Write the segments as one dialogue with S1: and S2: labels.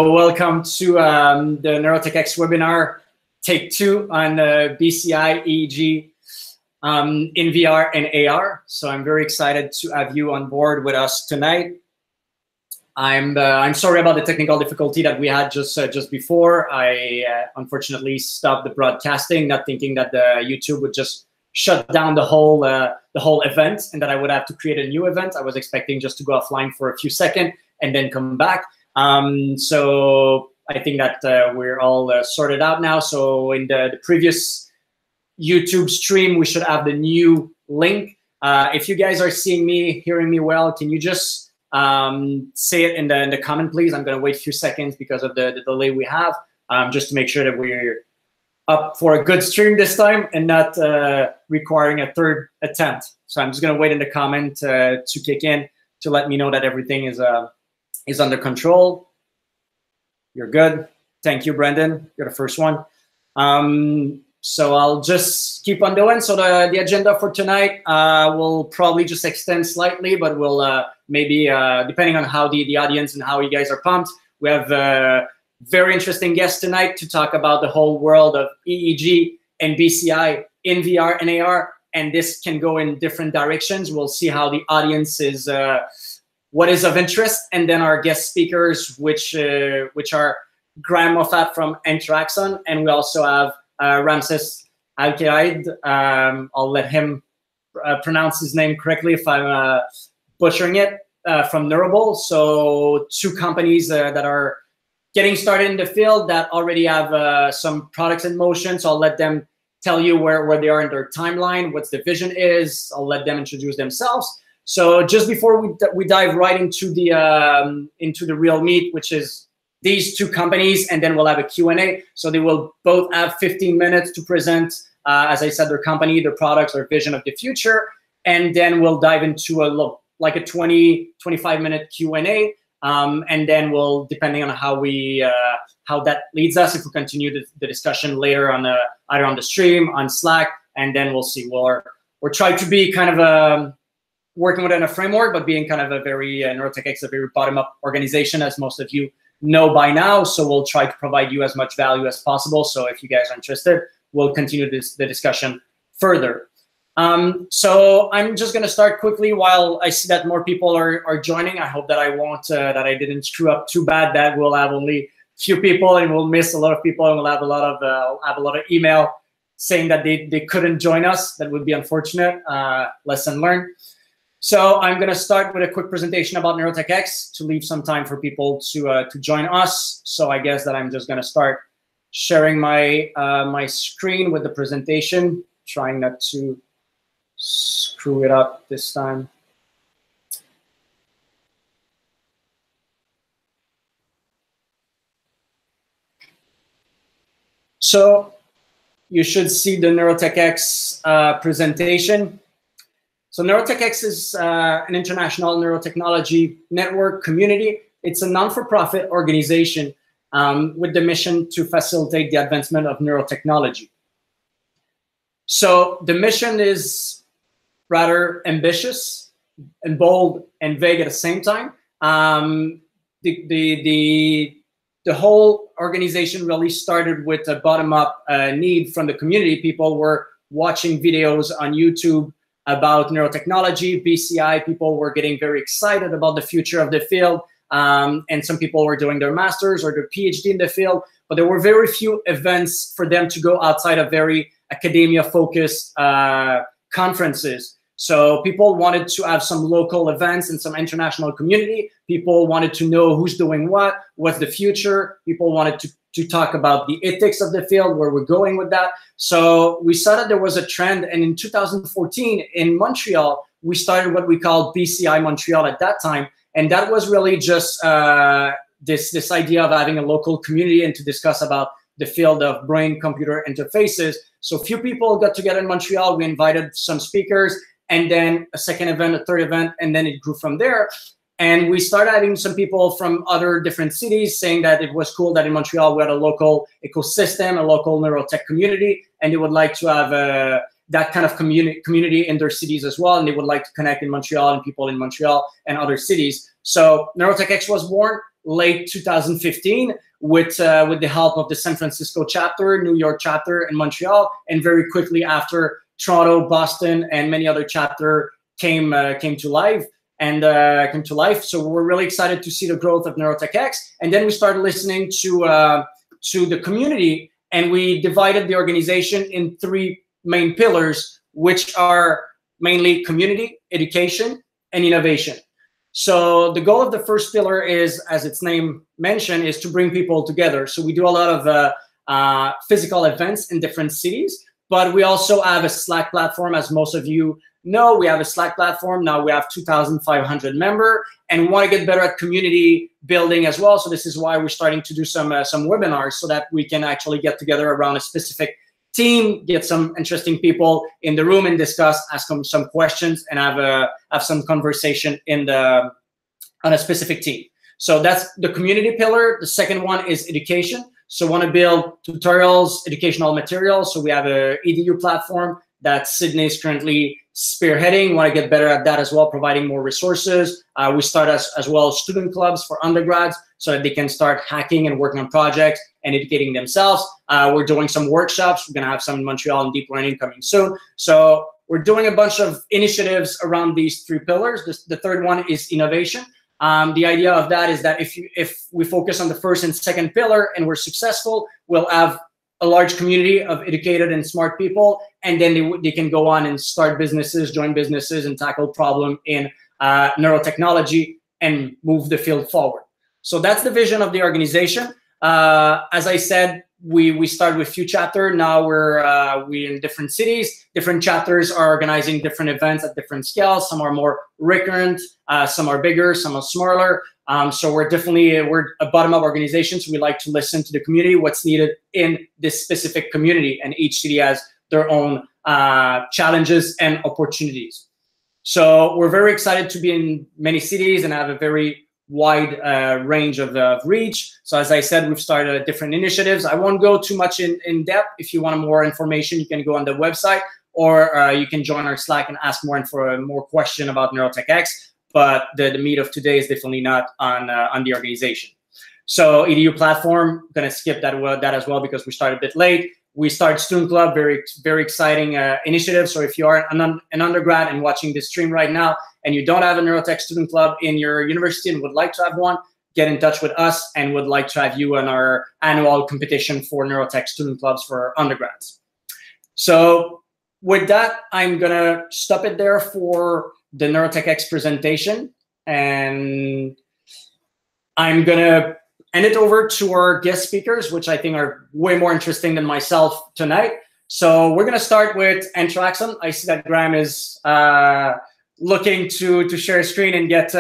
S1: welcome to the NeuroTechX Webinar, take 2 on BCI, EEG in VR and AR. So I'm very excited to have you on board with us tonight. I'm sorry about the technical difficulty that we had just before. I unfortunately stopped the broadcasting, not thinking that the YouTube would just shut down the whole event and that I would have to create a new event. I was expecting just to go offline for a few seconds and then come back. So I think that we're all sorted out now. So in the previous YouTube stream, we should have the new link. If you guys are seeing me, hearing me well, can you just say it in the comment, please? I'm going to wait a few seconds because of the delay we have, just to make sure that we're up for a good stream this time and not requiring a third attempt. So I'm just going to wait in the comment to kick in to let me know that everything is under control. You're good. Thank you, Brendan. You're the first one. So I'll just keep on doing. So the agenda for tonight will probably just extend slightly, but we'll maybe, depending on how the audience and how you guys are pumped, we have very interesting guests tonight to talk about the whole world of EEG and BCI in VR and AR. And this can go in different directions. We'll see how the audience is, what is of interest, and then our guest speakers, which are Graham Moffat from InteraXon, and we also have Ramses Al-Qaid. I'll let him pronounce his name correctly if I'm butchering it, from Neurable. So 2 companies that are getting started in the field that already have some products in motion. So I'll let them tell you where they are in their timeline, what the vision is. I'll let them introduce themselves. So just before we dive right into the real meat, which is these 2 companies, and then we'll have a Q&A. So they will both have 15 minutes to present, as I said, their company, their products, their vision of the future. And then we'll dive into a 25-minute Q&A. And then we'll, depending on how that leads us, if we continue the discussion later on either on the stream, on Slack, and then we'll see. We're trying to be kind of working within a framework, but being kind of a very NeuroTechX, a very bottom-up organization, as most of you know by now. So we'll try to provide you as much value as possible. So if you guys are interested, we'll continue the discussion further. So I'm just going to start quickly while I see that more people are joining. I hope that I won't, that I didn't screw up too bad, that we'll have only few people and we'll miss a lot of people, and we'll have a lot of email saying that they couldn't join us. That would be unfortunate. Lesson learned. So I'm going to start with a quick presentation about NeuroTechX to leave some time for people to join us. So I guess that I'm just going to start sharing my my screen with the presentation, trying not to screw it up this time. So you should see the NeuroTechX presentation. So NeuroTechX is an international neurotechnology network community. It's a non-for-profit organization with the mission to facilitate the advancement of neurotechnology. So the mission is rather ambitious and bold and vague at the same time. The whole organization really started with a bottom-up need from the community. People were watching videos on YouTube about neurotechnology, BCI. People were getting very excited about the future of the field. And some people were doing their master's or their PhD in the field, but there were very few events for them to go outside of very academia-focused conferences. So people wanted to have some local events and some international community. People wanted to know who's doing what's the future. People wanted to talk about the ethics of the field, where we're going with that. So we saw that there was a trend. And in 2014 in Montreal, we started what we called BCI Montreal at that time. And that was really just this idea of having a local community and to discuss about the field of brain-computer interfaces. So a few people got together in Montreal. We invited some speakers, and then a second event, a third event, and then it grew from there. And we started having some people from other different cities saying that it was cool that in Montreal we had a local ecosystem, a local neurotech community, and they would like to have that kind of community in their cities as well, and they would like to connect in Montreal and people in Montreal and other cities. So NeuroTechX was born. late 2015 with the help of the San Francisco chapter, New York chapter, and Montreal, and very quickly after, Toronto, Boston, and many other chapters came to life. So we're really excited to see the growth of NeuroTechX. And then we started listening to the community, and we divided the organization in 3 main pillars, which are mainly community, education, and innovation. So the goal of the first pillar is, as its name mentioned, is to bring people together. So we do a lot of physical events in different cities, but we also have a Slack platform. As most of you know, we have a Slack platform. Now we have 2,500 members, and we want to get better at community building as well. So this is why we're starting to do some webinars, so that we can actually get together around a specific team, get some interesting people in the room and discuss, ask them some questions, and have some conversation on a specific team. So that's the community pillar. The second one is education. So want to build tutorials, educational materials. So we have a EDU platform that Sydney is currently spearheading. Want to get better at that as well, providing more resources. We start as well student clubs for undergrads, so that they can start hacking and working on projects and educating themselves. We're doing some workshops. We're going to have some in Montreal and deep learning coming soon. So we're doing a bunch of initiatives around these 3 pillars. The third one is innovation. The idea of that is that if we focus on the first and second pillar and we're successful, we'll have a large community of educated and smart people, and then they can go on and start businesses, join businesses, and tackle problem in neurotechnology and move the field forward. So that's the vision of the organization. As I said, we started with few chapters. Now we're in different cities. Different chapters are organizing different events at different scales. Some are more recurrent, some are bigger, some are smaller. So we're a bottom-up organization, so we like to listen to the community, what's needed in this specific community, and each city has their own challenges and opportunities. So we're very excited to be in many cities and have a very wide range of reach. So as I said, we've started different initiatives. I won't go too much in depth. If you want more information, you can go on the website, or you can join our Slack and ask more question about NeuroTechX. But the meat of today is definitely not on the organization. So EDU platform, gonna skip that as well because we started a bit late. We started Student Club, very, very exciting initiative. So if you are an undergrad and watching this stream right now, and you don't have a Neurotech Student Club in your university and would like to have one, get in touch with us, and would like to have you on our annual competition for Neurotech Student Clubs for undergrads. So with that, I'm gonna stop it there for the NeuroTechX presentation, and I'm gonna hand it over to our guest speakers, which I think are way more interesting than myself tonight. So we're gonna start with InteraXon. I see that Graham is looking to share a screen and get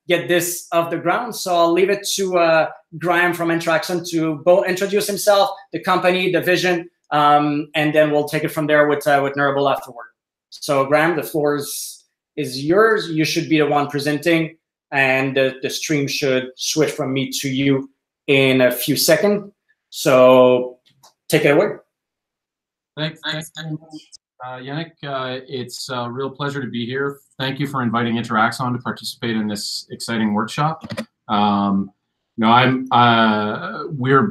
S1: this off the ground. So I'll leave it to Graham from InteraXon to both introduce himself, the company, the vision, and then we'll take it from there with Neurable afterward. So Graham, the floor is yours. You should be the one presenting, and the stream should switch from me to you in a few seconds. So take it away.
S2: Thanks Yannick. It's a real pleasure to be here. Thank you for inviting InteraXon to participate in this exciting workshop. We're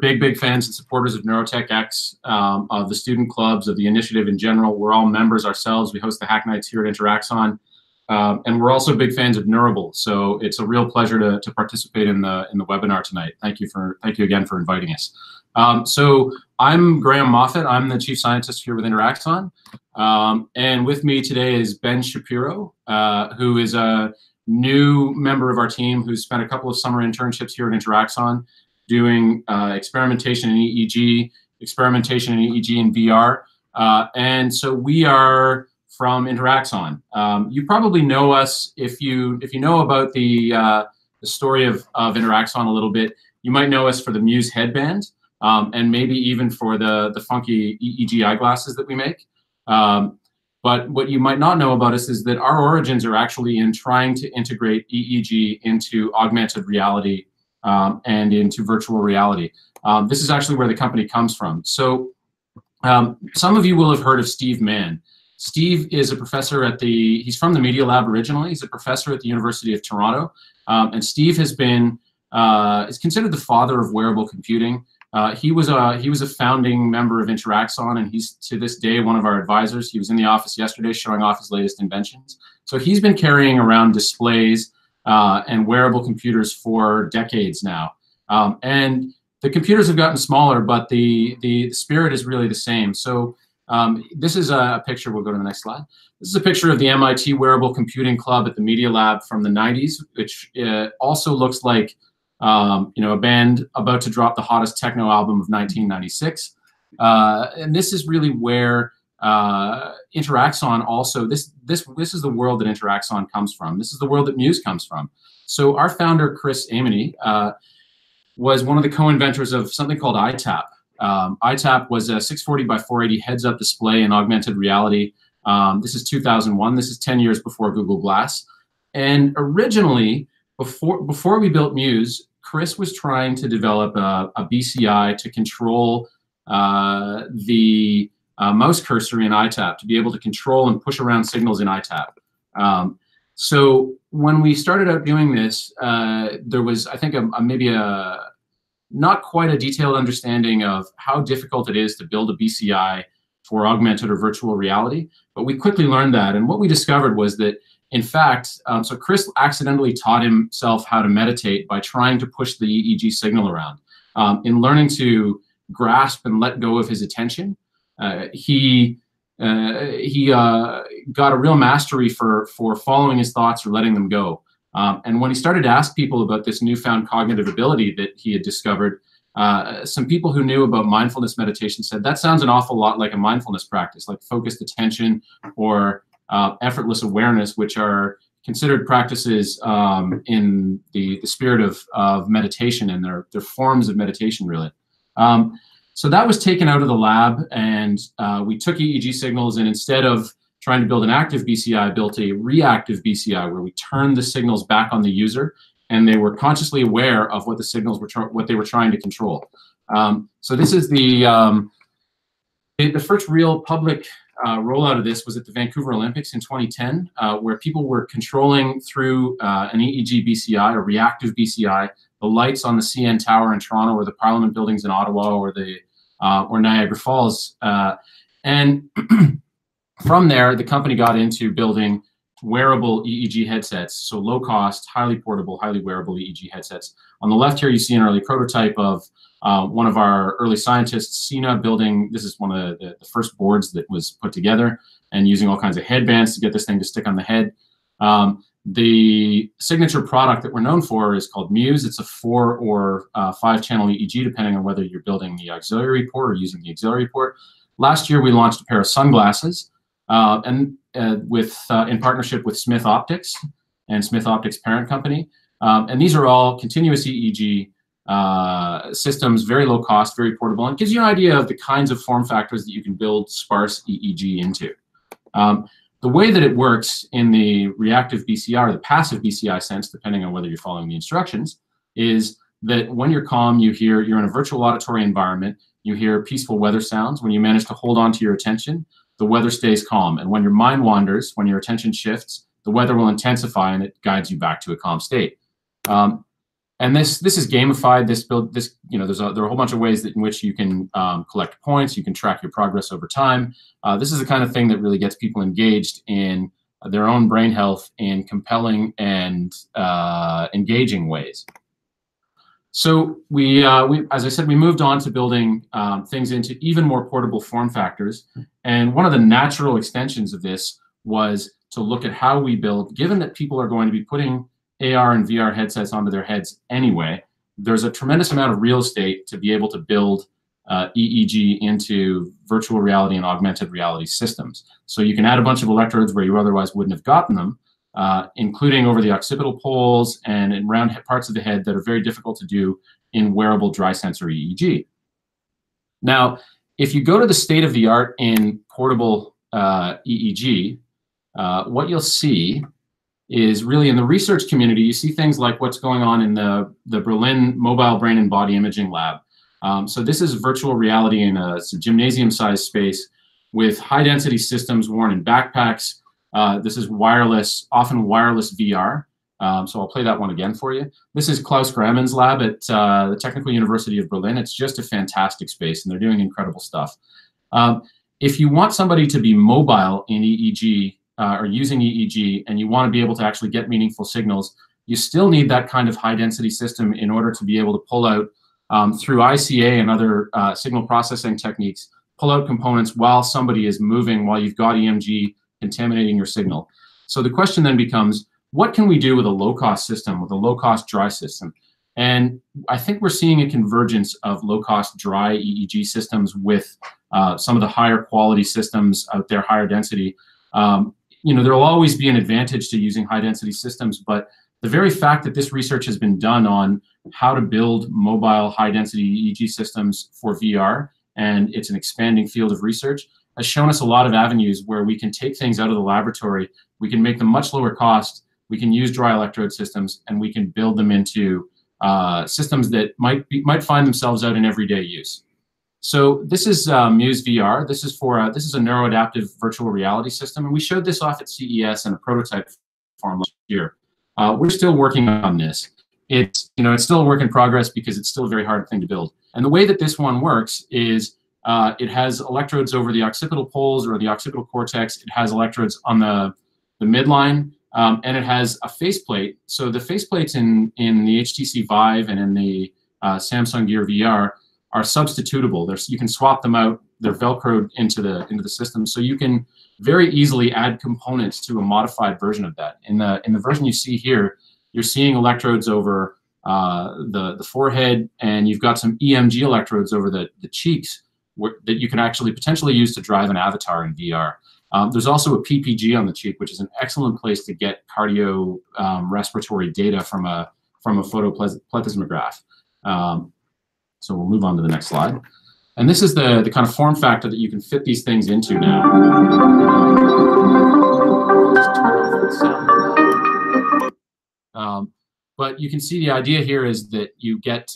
S2: big fans and supporters of NeuroTechX, of the student clubs, of the initiative in general. We're all members ourselves. We host the Hack Nights here at InteraXon. And we're also big fans of Neurable, so it's a real pleasure to participate in the webinar tonight. Thank you again for inviting us. So I'm Graham Moffat. I'm the chief scientist here with InteraXon, and with me today is Ben Shapiro, who is a new member of our team who's spent a couple of summer internships here at InteraXon doing experimentation in EEG, in VR, and so we are from InteraXon. You probably know us if you know about the story of InteraXon a little bit. You might know us for the Muse headband, and maybe even for the funky EEG eyeglasses that we make. But what you might not know about us is that our origins are actually in trying to integrate EEG into augmented reality and into virtual reality. This is actually where the company comes from. So some of you will have heard of Steve Mann. Steve is a professor he's from the Media Lab originally. He's a professor at the University of Toronto. And Steve has been is considered the father of wearable computing. He was a founding member of InteraXon, and he's to this day one of our advisors. He was in the office yesterday showing off his latest inventions. So he's been carrying around displays and wearable computers for decades now. And the computers have gotten smaller, but the spirit is really the same. So this is a picture. We'll go to the next slide. This is a picture of the MIT Wearable Computing Club at the Media Lab from the 90s, which also looks like a band about to drop the hottest techno album of 1996. And this is really where InteraXon also, this is the world that InteraXon comes from. This is the world that Muse comes from. So our founder, Chris Ameny, was one of the co-inventors of something called iTap. iTap was a 640 by 480 heads-up display in augmented reality. This is 2001. This is 10 years before Google Glass. And originally, before we built Muse, Chris was trying to develop a BCI to control the mouse cursor in iTap, to be able to control and push around signals in iTap. So when we started out doing this, there was, I think, maybe not quite a detailed understanding of how difficult it is to build a BCI for augmented or virtual reality. But we quickly learned that. And what we discovered was that, in fact, so Chris accidentally taught himself how to meditate by trying to push the EEG signal around. In learning to grasp and let go of his attention, he got a real mastery for following his thoughts or letting them go. And when he started to ask people about this newfound cognitive ability that he had discovered, some people who knew about mindfulness meditation said, that sounds an awful lot like a mindfulness practice, like focused attention or effortless awareness, which are considered practices in the spirit of meditation, and they're forms of meditation, really. So that was taken out of the lab, and we took EEG signals, and instead of trying to build an active BCI, built a reactive BCI where we turned the signals back on the user, and they were consciously aware of what the signals were, what they were trying to control. So this is the first real public rollout of this was at the Vancouver Olympics in 2010, where people were controlling through an EEG BCI, a reactive BCI, the lights on the CN Tower in Toronto, or the Parliament buildings in Ottawa, or Niagara Falls. And from there, the company got into building wearable EEG headsets, so low cost, highly portable, highly wearable EEG headsets. On the left here, you see an early prototype of one of our early scientists, Sina, building, this is one of the first boards that was put together, and using all kinds of headbands to get this thing to stick on the head. The signature product that we're known for is called Muse. It's a 4 or 5 channel EEG, depending on whether you're building the auxiliary port or using the auxiliary port. Last year, we launched a pair of sunglasses in partnership with Smith Optics and Smith Optics parent company. And these are all continuous EEG systems, very low cost, very portable, and gives you an idea of the kinds of form factors that you can build sparse EEG into. The way that it works in the reactive BCI or the passive BCI sense, depending on whether you're following the instructions, is that when you're calm, you're in a virtual auditory environment, you hear peaceful weather sounds. When you manage to hold on to your attention, the weather stays calm. And when your mind wanders, when your attention shifts, the weather will intensify and it guides you back to a calm state. And this is gamified. There are a whole bunch of ways in which you can collect points. You can track your progress over time. This is the kind of thing that really gets people engaged in their own brain health in compelling and engaging ways. So as I said, we moved on to building things into even more portable form factors. And one of the natural extensions of this was to look at how we build, given that people are going to be putting AR and VR headsets onto their heads anyway, there's a tremendous amount of real estate to be able to build EEG into virtual reality and augmented reality systems. So you can add a bunch of electrodes where you otherwise wouldn't have gotten them, including over the occipital poles and in round parts of the head that are very difficult to do in wearable dry sensor EEG. Now, if you go to the state of the art in portable EEG, what you'll see is really in the research community, you see things like what's going on in the Berlin Mobile Brain and Body Imaging Lab. So this is virtual reality in a gymnasium-sized space with high-density systems worn in backpacks. This is wireless, often wireless VR. So I'll play that one again for you. This is Klaus Grammen's lab at the Technical University of Berlin. It's just a fantastic space, and they're doing incredible stuff. If you want somebody to be mobile in EEG or using EEG, and you want to be able to actually get meaningful signals, you still need that kind of high-density system in order to be able to pull out, through ICA and other signal processing techniques, pull out components while somebody is moving, while you've got EMG contaminating your signal. So the question then becomes, what can we do with a low-cost system, with a low-cost dry system? And I think we're seeing a convergence of low-cost dry EEG systems with some of the higher quality systems out there, higher density. You know, there will always be an advantage to using high-density systems, but the very fact that this research has been done on how to build mobile high-density EEG systems for VR, and it's an expanding field of research, has shown us a lot of avenues where we can take things out of the laboratory, we can make them much lower cost, we can use dry electrode systems, and we can build them into systems that might find themselves out in everyday use. So this is Muse VR. This is a neuroadaptive virtual reality system, and we showed this off at CES in a prototype form last year. We're still working on this. It's still a work in progress because it's still a very hard thing to build. And the way that this one works is it has electrodes over the occipital poles or the occipital cortex. It has electrodes on the midline, and it has a faceplate. So the faceplates in the HTC Vive and in the Samsung Gear VR are substitutable. You can swap them out. They're Velcroed into the system, so you can very easily add components to a modified version of that. In the version you see here, you're seeing electrodes over the forehead, and you've got some EMG electrodes over the cheeks that you can actually potentially use to drive an avatar in VR. There's also a PPG on the cheek, which is an excellent place to get cardio respiratory data from a photoplethysmograph. So we'll move on to the next slide. And this is the kind of form factor that you can fit these things into now. But you can see the idea here is that you get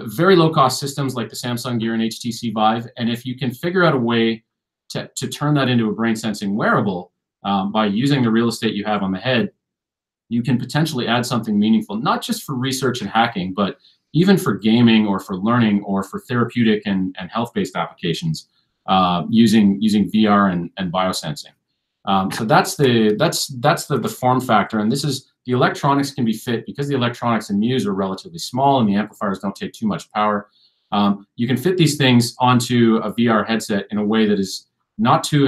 S2: very low-cost systems like the Samsung Gear and HTC Vive, and if you can figure out a way to turn that into a brain-sensing wearable by using the real estate you have on the head, you can potentially add something meaningful, not just for research and hacking, but even for gaming or for learning or for therapeutic and health-based applications using VR and biosensing. So that's the form factor, and this is the electronics can be fit because the electronics in Muse are relatively small and the amplifiers don't take too much power. You can fit these things onto a VR headset in a way that is not too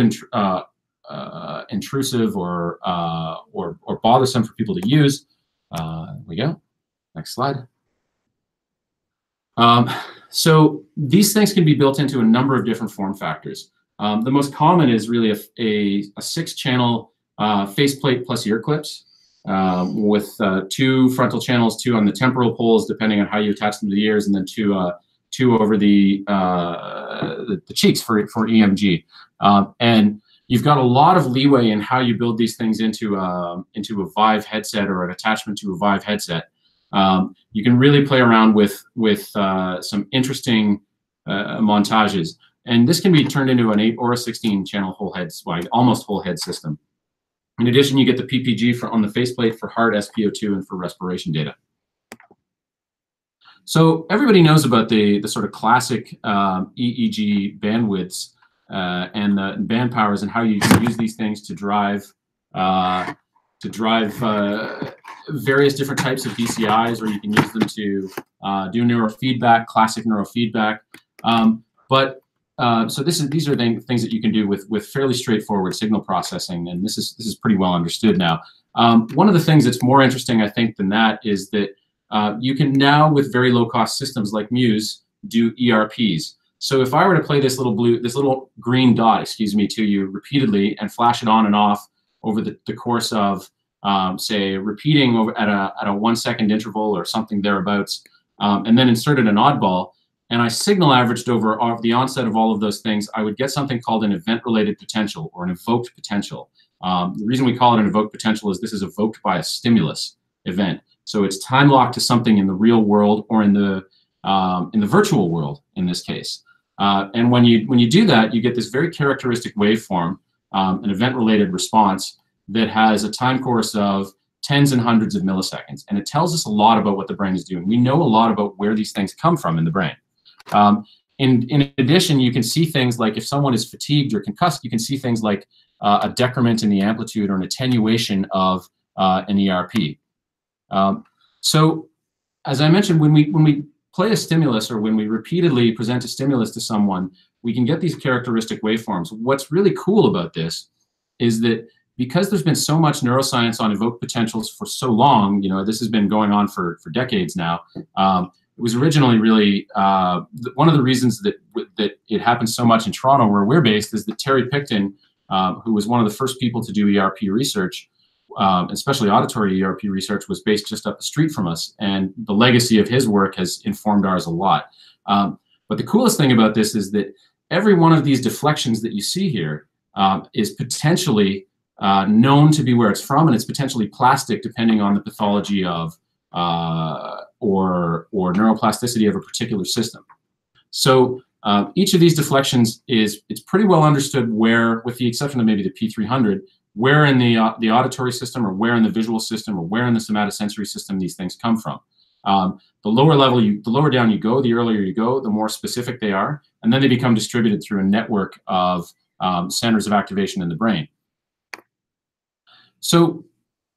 S2: intrusive or bothersome for people to use. There we go. Next slide. So these things can be built into a number of different form factors. The most common is really a 6-channel faceplate plus ear clips with 2 frontal channels, 2 on the temporal poles, depending on how you attach them to the ears, and then 2 over the cheeks for EMG. And you've got a lot of leeway in how you build these things into a Vive headset or an attachment to a Vive headset. You can really play around with some interesting montages. And this can be turned into an 8 or a 16-channel almost whole head system. In addition, you get the PPG on the faceplate for heart, SpO2, and for respiration data. So everybody knows about the sort of classic EEG bandwidths and the band powers and how you can use these things to drive various different types of BCIs, or you can use them to do neurofeedback, classic neurofeedback. So these are things that you can do with fairly straightforward signal processing, and this is pretty well understood now. One of the things that's more interesting, I think, than that is that you can now, with very low-cost systems like Muse, do ERPs. So if I were to play this little green dot, to you repeatedly and flash it on and off over the course of, say, repeating over at a 1-second interval or something thereabouts, and then inserted an oddball, and I signal averaged over the onset of all of those things, I would get something called an event-related potential or an evoked potential. The reason we call it an evoked potential is this is evoked by a stimulus event. So it's time locked to something in the real world or in the virtual world in this case. And when you do that, you get this very characteristic waveform, an event-related response. that has a time course of tens and hundreds of milliseconds, and it tells us a lot about what the brain is doing. We know a lot about where these things come from in the brain. In addition, you can see things like if someone is fatigued or concussed, you can see things like a decrement in the amplitude or an attenuation of an ERP. So, as I mentioned, when we play a stimulus or when we repeatedly present a stimulus to someone, we can get these characteristic waveforms. What's really cool about this is that because there's been so much neuroscience on evoked potentials for so long, this has been going on for decades now. It was originally really one of the reasons that it happened so much in Toronto, where we're based, is that Terry Picton, who was one of the first people to do ERP research, especially auditory ERP research, was based just up the street from us, and the legacy of his work has informed ours a lot. But the coolest thing about this is that every one of these deflections that you see here is potentially known to be where it's from, and it's potentially plastic depending on the pathology of or neuroplasticity of a particular system. So each of these deflections it's pretty well understood where, with the exception of maybe the P300, where in the auditory system or where in the visual system or where in the somatosensory system these things come from. The lower down you go, the earlier you go, the more specific they are, and then they become distributed through a network of centers of activation in the brain. So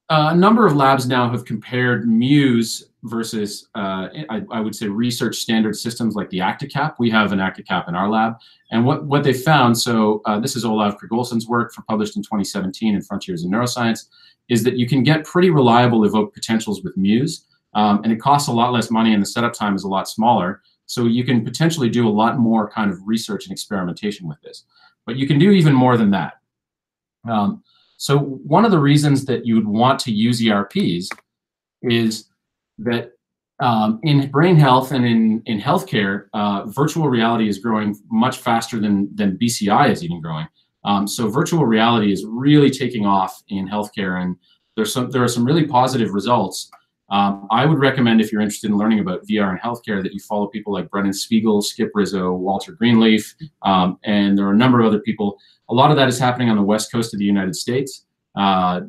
S2: a number of labs now have compared Muse versus, I would say, research standard systems like the ActiCap. We have an ActiCap in our lab. And what they found, so this is Olav Krigolson's work published in 2017 in Frontiers in Neuroscience, is that you can get pretty reliable evoked potentials with Muse. And it costs a lot less money and the setup time is a lot smaller. So you can potentially do a lot more kind of research and experimentation with this. But you can do even more than that. So one of the reasons that you would want to use ERPs is that in brain health and in healthcare, virtual reality is growing much faster than BCI is even growing. So virtual reality is really taking off in healthcare, and there are some really positive results. I would recommend, if you're interested in learning about VR in healthcare, that you follow people like Brennan Spiegel, Skip Rizzo, Walter Greenleaf, and there are a number of other people. A lot of that is happening on the West Coast of the United States,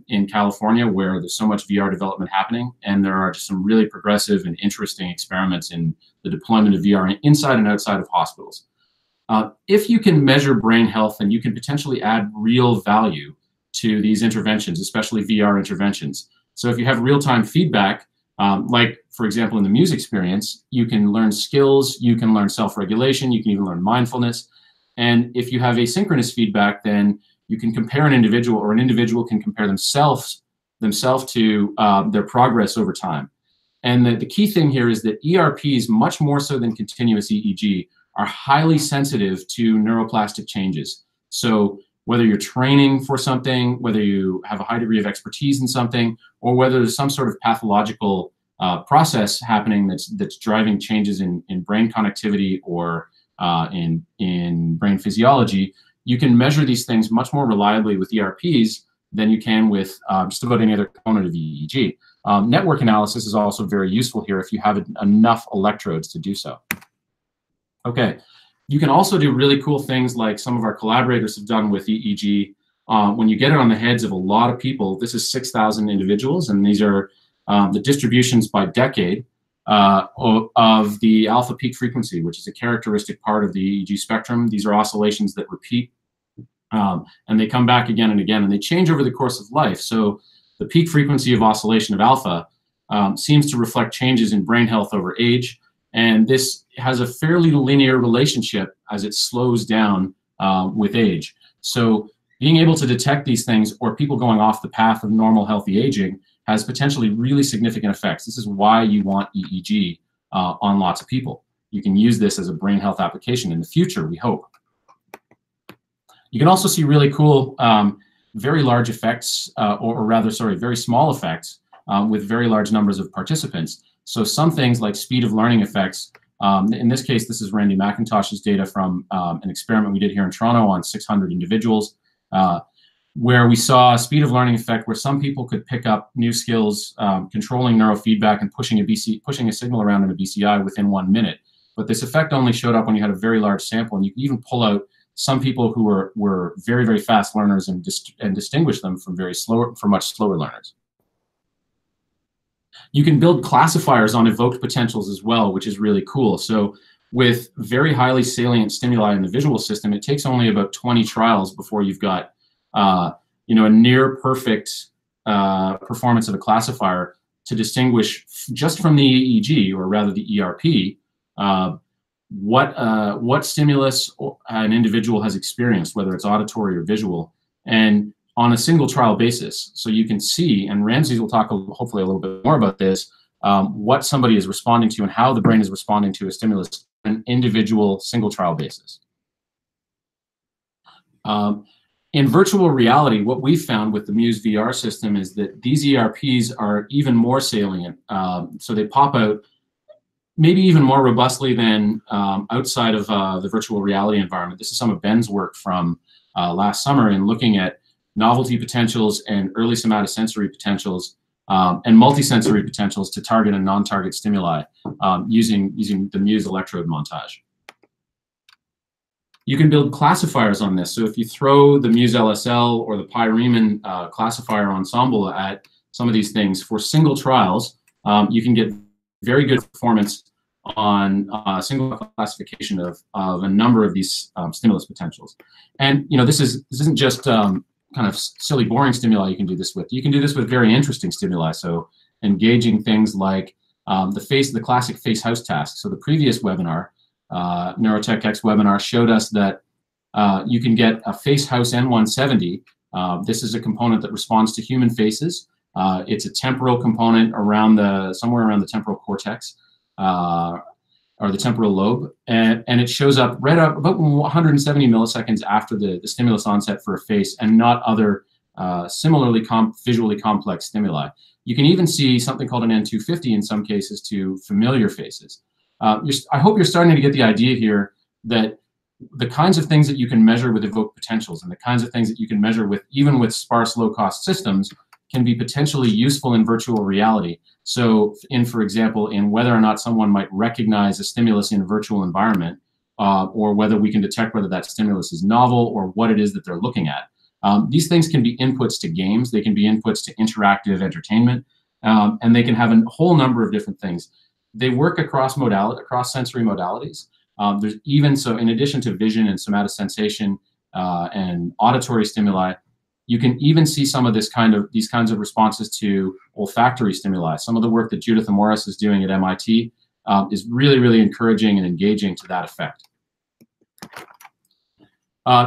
S2: in California, where there's so much VR development happening, and there are just some really progressive and interesting experiments in the deployment of VR inside and outside of hospitals. If you can measure brain health, then you can potentially add real value to these interventions, especially VR interventions. So if you have real-time feedback, like, for example, in the Muse experience, you can learn skills, you can learn self-regulation, you can even learn mindfulness. And if you have asynchronous feedback, then you can compare an individual, or an individual can compare themselves to their progress over time. And the key thing here is that ERPs, much more so than continuous EEG, are highly sensitive to neuroplastic changes. So whether you're training for something, whether you have a high degree of expertise in something, or whether there's some sort of pathological process happening that's driving changes in brain connectivity or in brain physiology, you can measure these things much more reliably with ERPs than you can with just about any other component of EEG. Network analysis is also very useful here if you have enough electrodes to do so. Okay, you can also do really cool things like some of our collaborators have done with EEG. When you get it on the heads of a lot of people, this is 6,000 individuals, and these are the distributions by decade of the alpha peak frequency, which is a characteristic part of the EEG spectrum. These are oscillations that repeat, and they come back again and again, and they change over the course of life. So the peak frequency of oscillation of alpha seems to reflect changes in brain health over age, and this has a fairly linear relationship as it slows down with age. So being able to detect these things, or people going off the path of normal healthy aging, has potentially really significant effects. This is why you want EEG on lots of people. You can use this as a brain health application in the future, we hope. You can also see really cool, very large effects, or rather, sorry, very small effects with very large numbers of participants. So some things like speed of learning effects. In this case, this is Randy McIntosh's data from an experiment we did here in Toronto on 600 individuals, where we saw a speed of learning effect where some people could pick up new skills, controlling neurofeedback and pushing a signal around in a BCI within 1 minute. But this effect only showed up when you had a very large sample, and you could even pull out some people who were very, very fast learners and distinguish them from much slower learners. You can build classifiers on evoked potentials as well, which is really cool. So with very highly salient stimuli in the visual system, it takes only about 20 trials before you've got a near perfect performance of a classifier to distinguish just from the EEG, or rather the ERP, what stimulus an individual has experienced, whether it's auditory or visual, and on a single trial basis. So you can see, and Ramses will talk hopefully a little bit more about this, what somebody is responding to and how the brain is responding to a stimulus on an individual single trial basis. In virtual reality, what we found with the Muse VR system is that these ERPs are even more salient. So they pop out maybe even more robustly than outside of the virtual reality environment. This is some of Ben's work from last summer in looking at novelty potentials and early somatosensory potentials and multisensory potentials to target and non-target stimuli using the Muse electrode montage. You can build classifiers on this. So if you throw the Muse LSL or the Pi-Riemann classifier ensemble at some of these things for single trials, you can get very good performance on single classification of a number of these stimulus potentials. And this isn't just kind of silly, boring stimuli you can do this with. You can do this with very interesting stimuli. So engaging things like the classic face house task. So the previous webinar, NeuroTechX Webinar, showed us that you can get a face house N170. This is a component that responds to human faces. It's a temporal component somewhere around the temporal cortex or the temporal lobe, and it shows up right up about 170 milliseconds after the stimulus onset for a face, and not other similarly visually complex stimuli. You can even see something called an N250 in some cases to familiar faces. I hope you're starting to get the idea here that the kinds of things that you can measure with evoked potentials and the kinds of things that you can measure with even with sparse low-cost systems can be potentially useful in virtual reality. So for example, in whether or not someone might recognize a stimulus in a virtual environment, or whether we can detect whether that stimulus is novel or what it is that they're looking at. These things can be inputs to games, they can be inputs to interactive entertainment, and they can have a whole number of different things. They work across sensory modalities. There's even, so in addition to vision and somatosensation and auditory stimuli, you can even see some of these kinds of responses to olfactory stimuli. Some of the work that Judith Amoris is doing at MIT is really, really encouraging and engaging to that effect.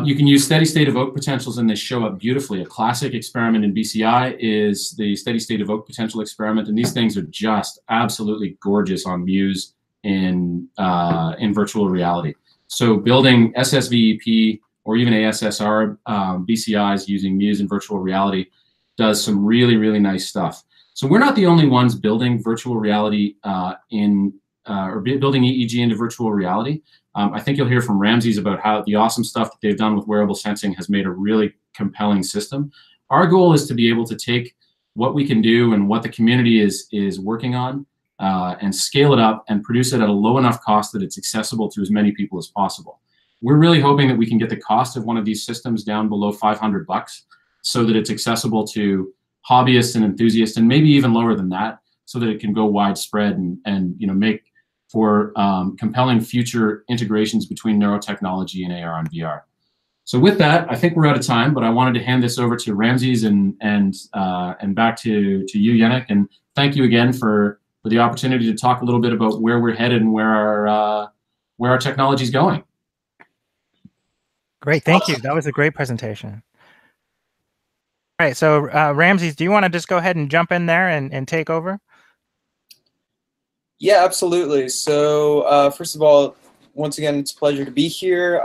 S2: You can use steady state evoked potentials, and they show up beautifully. A classic experiment in BCI is the steady state evoked potential experiment, and these things are just absolutely gorgeous on Muse in virtual reality. So building SSVEP or even ASSR BCIs using Muse in virtual reality does some really, really nice stuff. So we're not the only ones building virtual reality or building EEG into virtual reality. I think you'll hear from Ramses about how the awesome stuff that they've done with wearable sensing has made a really compelling system. Our goal is to be able to take what we can do and what the community is working on and scale it up and produce it at a low enough cost that it's accessible to as many people as possible. We're really hoping that we can get the cost of one of these systems down below $500 so that it's accessible to hobbyists and enthusiasts, and maybe even lower than that, so that it can go widespread and make for compelling future integrations between neurotechnology and AR and VR. So with that, I think we're out of time, but I wanted to hand this over to Ramses and back to you, Yannick, and thank you again for the opportunity to talk a little bit about where we're headed and where our technology is going.
S3: Great, thank you. That was a great presentation. All right, so Ramses, do you want to just go ahead and jump in there and take over?
S4: Yeah, absolutely. So first of all, once again, it's a pleasure to be here.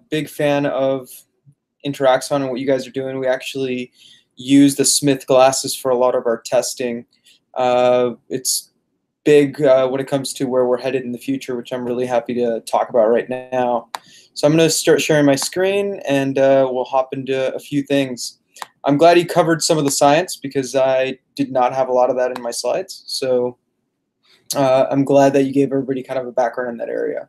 S4: Big fan of InteraXon and what you guys are doing. We actually use the Smith glasses for a lot of our testing. It's big when it comes to where we're headed in the future, which I'm really happy to talk about right now. So I'm going to start sharing my screen, and we'll hop into a few things. I'm glad he covered some of the science because I did not have a lot of that in my slides. So I'm glad that you gave everybody kind of a background in that area.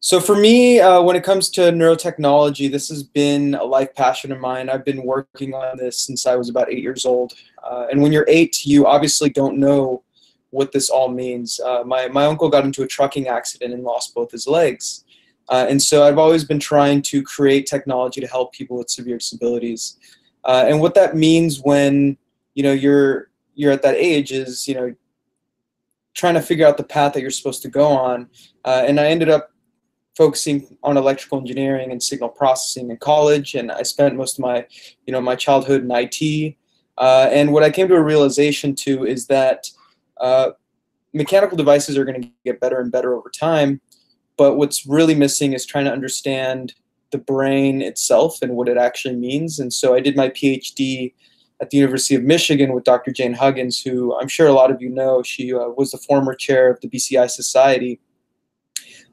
S4: So for me, when it comes to neurotechnology, this has been a life passion of mine. I've been working on this since I was about 8 years old. And when you're 8, you obviously don't know what this all means. My uncle got into a trucking accident and lost both his legs. And so I've always been trying to create technology to help people with severe disabilities. And what that means when you're at that age is trying to figure out the path that you're supposed to go on. And I ended up focusing on electrical engineering and signal processing in college, and I spent most of my my childhood in IT. And what I came to a realization to is that mechanical devices are going to get better and better over time, but what's really missing is trying to understand the brain itself and what it actually means. And so I did my PhD at the University of Michigan with Dr. Jane Huggins, who I'm sure a lot of you know. She was the former chair of the BCI Society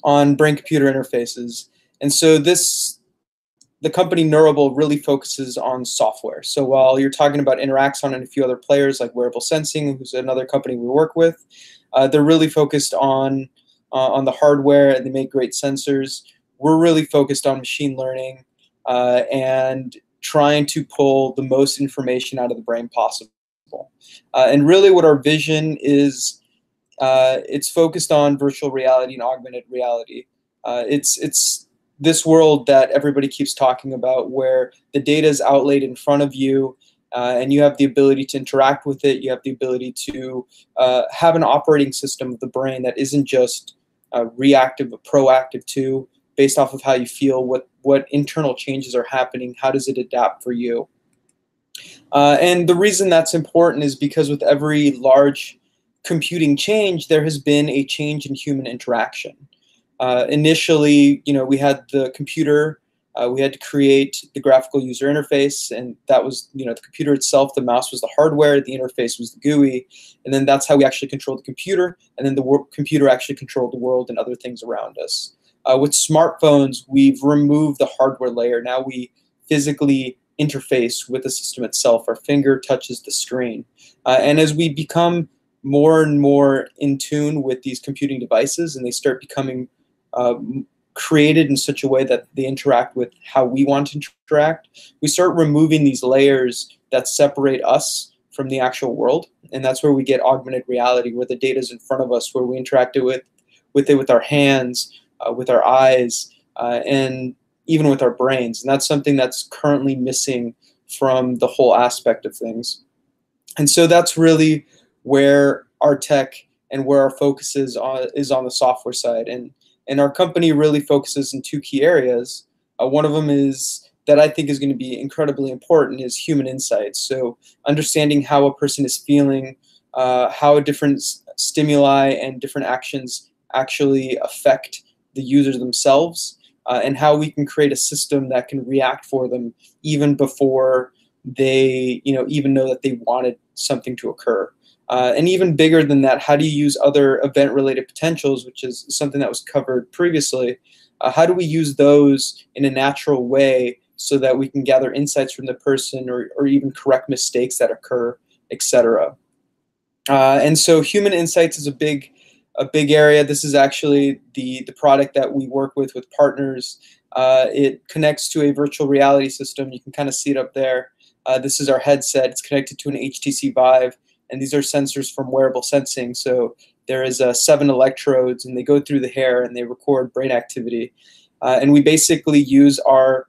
S4: on brain-computer interfaces. And so the company Neurable really focuses on software. So while you're talking about InteraXon and a few other players like Wearable Sensing, who's another company we work with, they're really focused on the hardware, and they make great sensors. We're really focused on machine learning and trying to pull the most information out of the brain possible. And really what our vision is, it's focused on virtual reality and augmented reality. It's this world that everybody keeps talking about, where the data is outlaid in front of you, and you have the ability to interact with it. You have the ability to have an operating system of the brain that isn't just reactive but proactive too, based off of how you feel, what internal changes are happening, how does it adapt for you. And the reason that's important is because with every large computing change, there has been a change in human interaction. Initially, we had the computer, we had to create the graphical user interface, and that was, the computer itself. The mouse was the hardware, the interface was the GUI, and then that's how we actually controlled the computer, and then the computer actually controlled the world and other things around us. With smartphones, we've removed the hardware layer. Now we physically interface with the system itself. Our finger touches the screen. And as we become more and more in tune with these computing devices, and they start becoming created in such a way that they interact with how we want to interact, we start removing these layers that separate us from the actual world. And that's where we get augmented reality, where the data is in front of us, where we interact with our hands, with our eyes, and even with our brains. And that's something that's currently missing from the whole aspect of things. And so that's really where our tech and where our focus is on the software side. And our company really focuses in two key areas. One of them is that I think is going to be incredibly important is human insights. So understanding how a person is feeling, how different stimuli and different actions actually affect the users themselves, and how we can create a system that can react for them even before they even know that they wanted something to occur. And even bigger than that, how do you use other event-related potentials, which is something that was covered previously? How do we use those in a natural way so that we can gather insights from the person, or even correct mistakes that occur, etc. And so human insights is a big area. This is actually the product that we work with partners. It connects to a virtual reality system. You can kind of see it up there. This is our headset. It's connected to an HTC Vive, and these are sensors from Wearable Sensing. So there is 7 electrodes, and they go through the hair, and they record brain activity. And we basically use our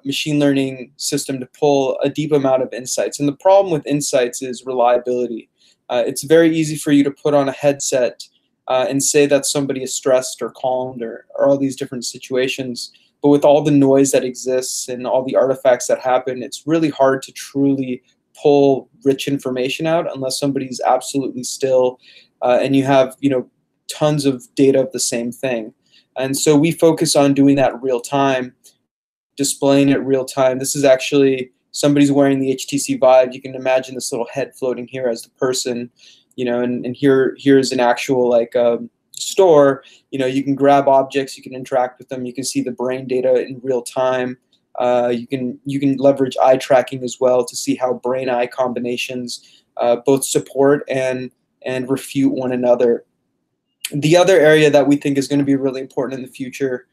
S4: machine learning system to pull a deep amount of insights. And the problem with insights is reliability. It's very easy for you to put on a headset and say that somebody is stressed or calmed or all these different situations. But with all the noise that exists and all the artifacts that happen, it's really hard to truly pull rich information out unless somebody's absolutely still and you have tons of data of the same thing. And so we focus on doing that real time, displaying it real time. This is actually somebody's wearing the HTC Vive. You can imagine this little head floating here as the person, and here's an actual store. You can grab objects, you can interact with them, you can see the brain data in real time. You can leverage eye tracking as well to see how brain-eye combinations both support and refute one another. The other area that we think is going to be really important in the future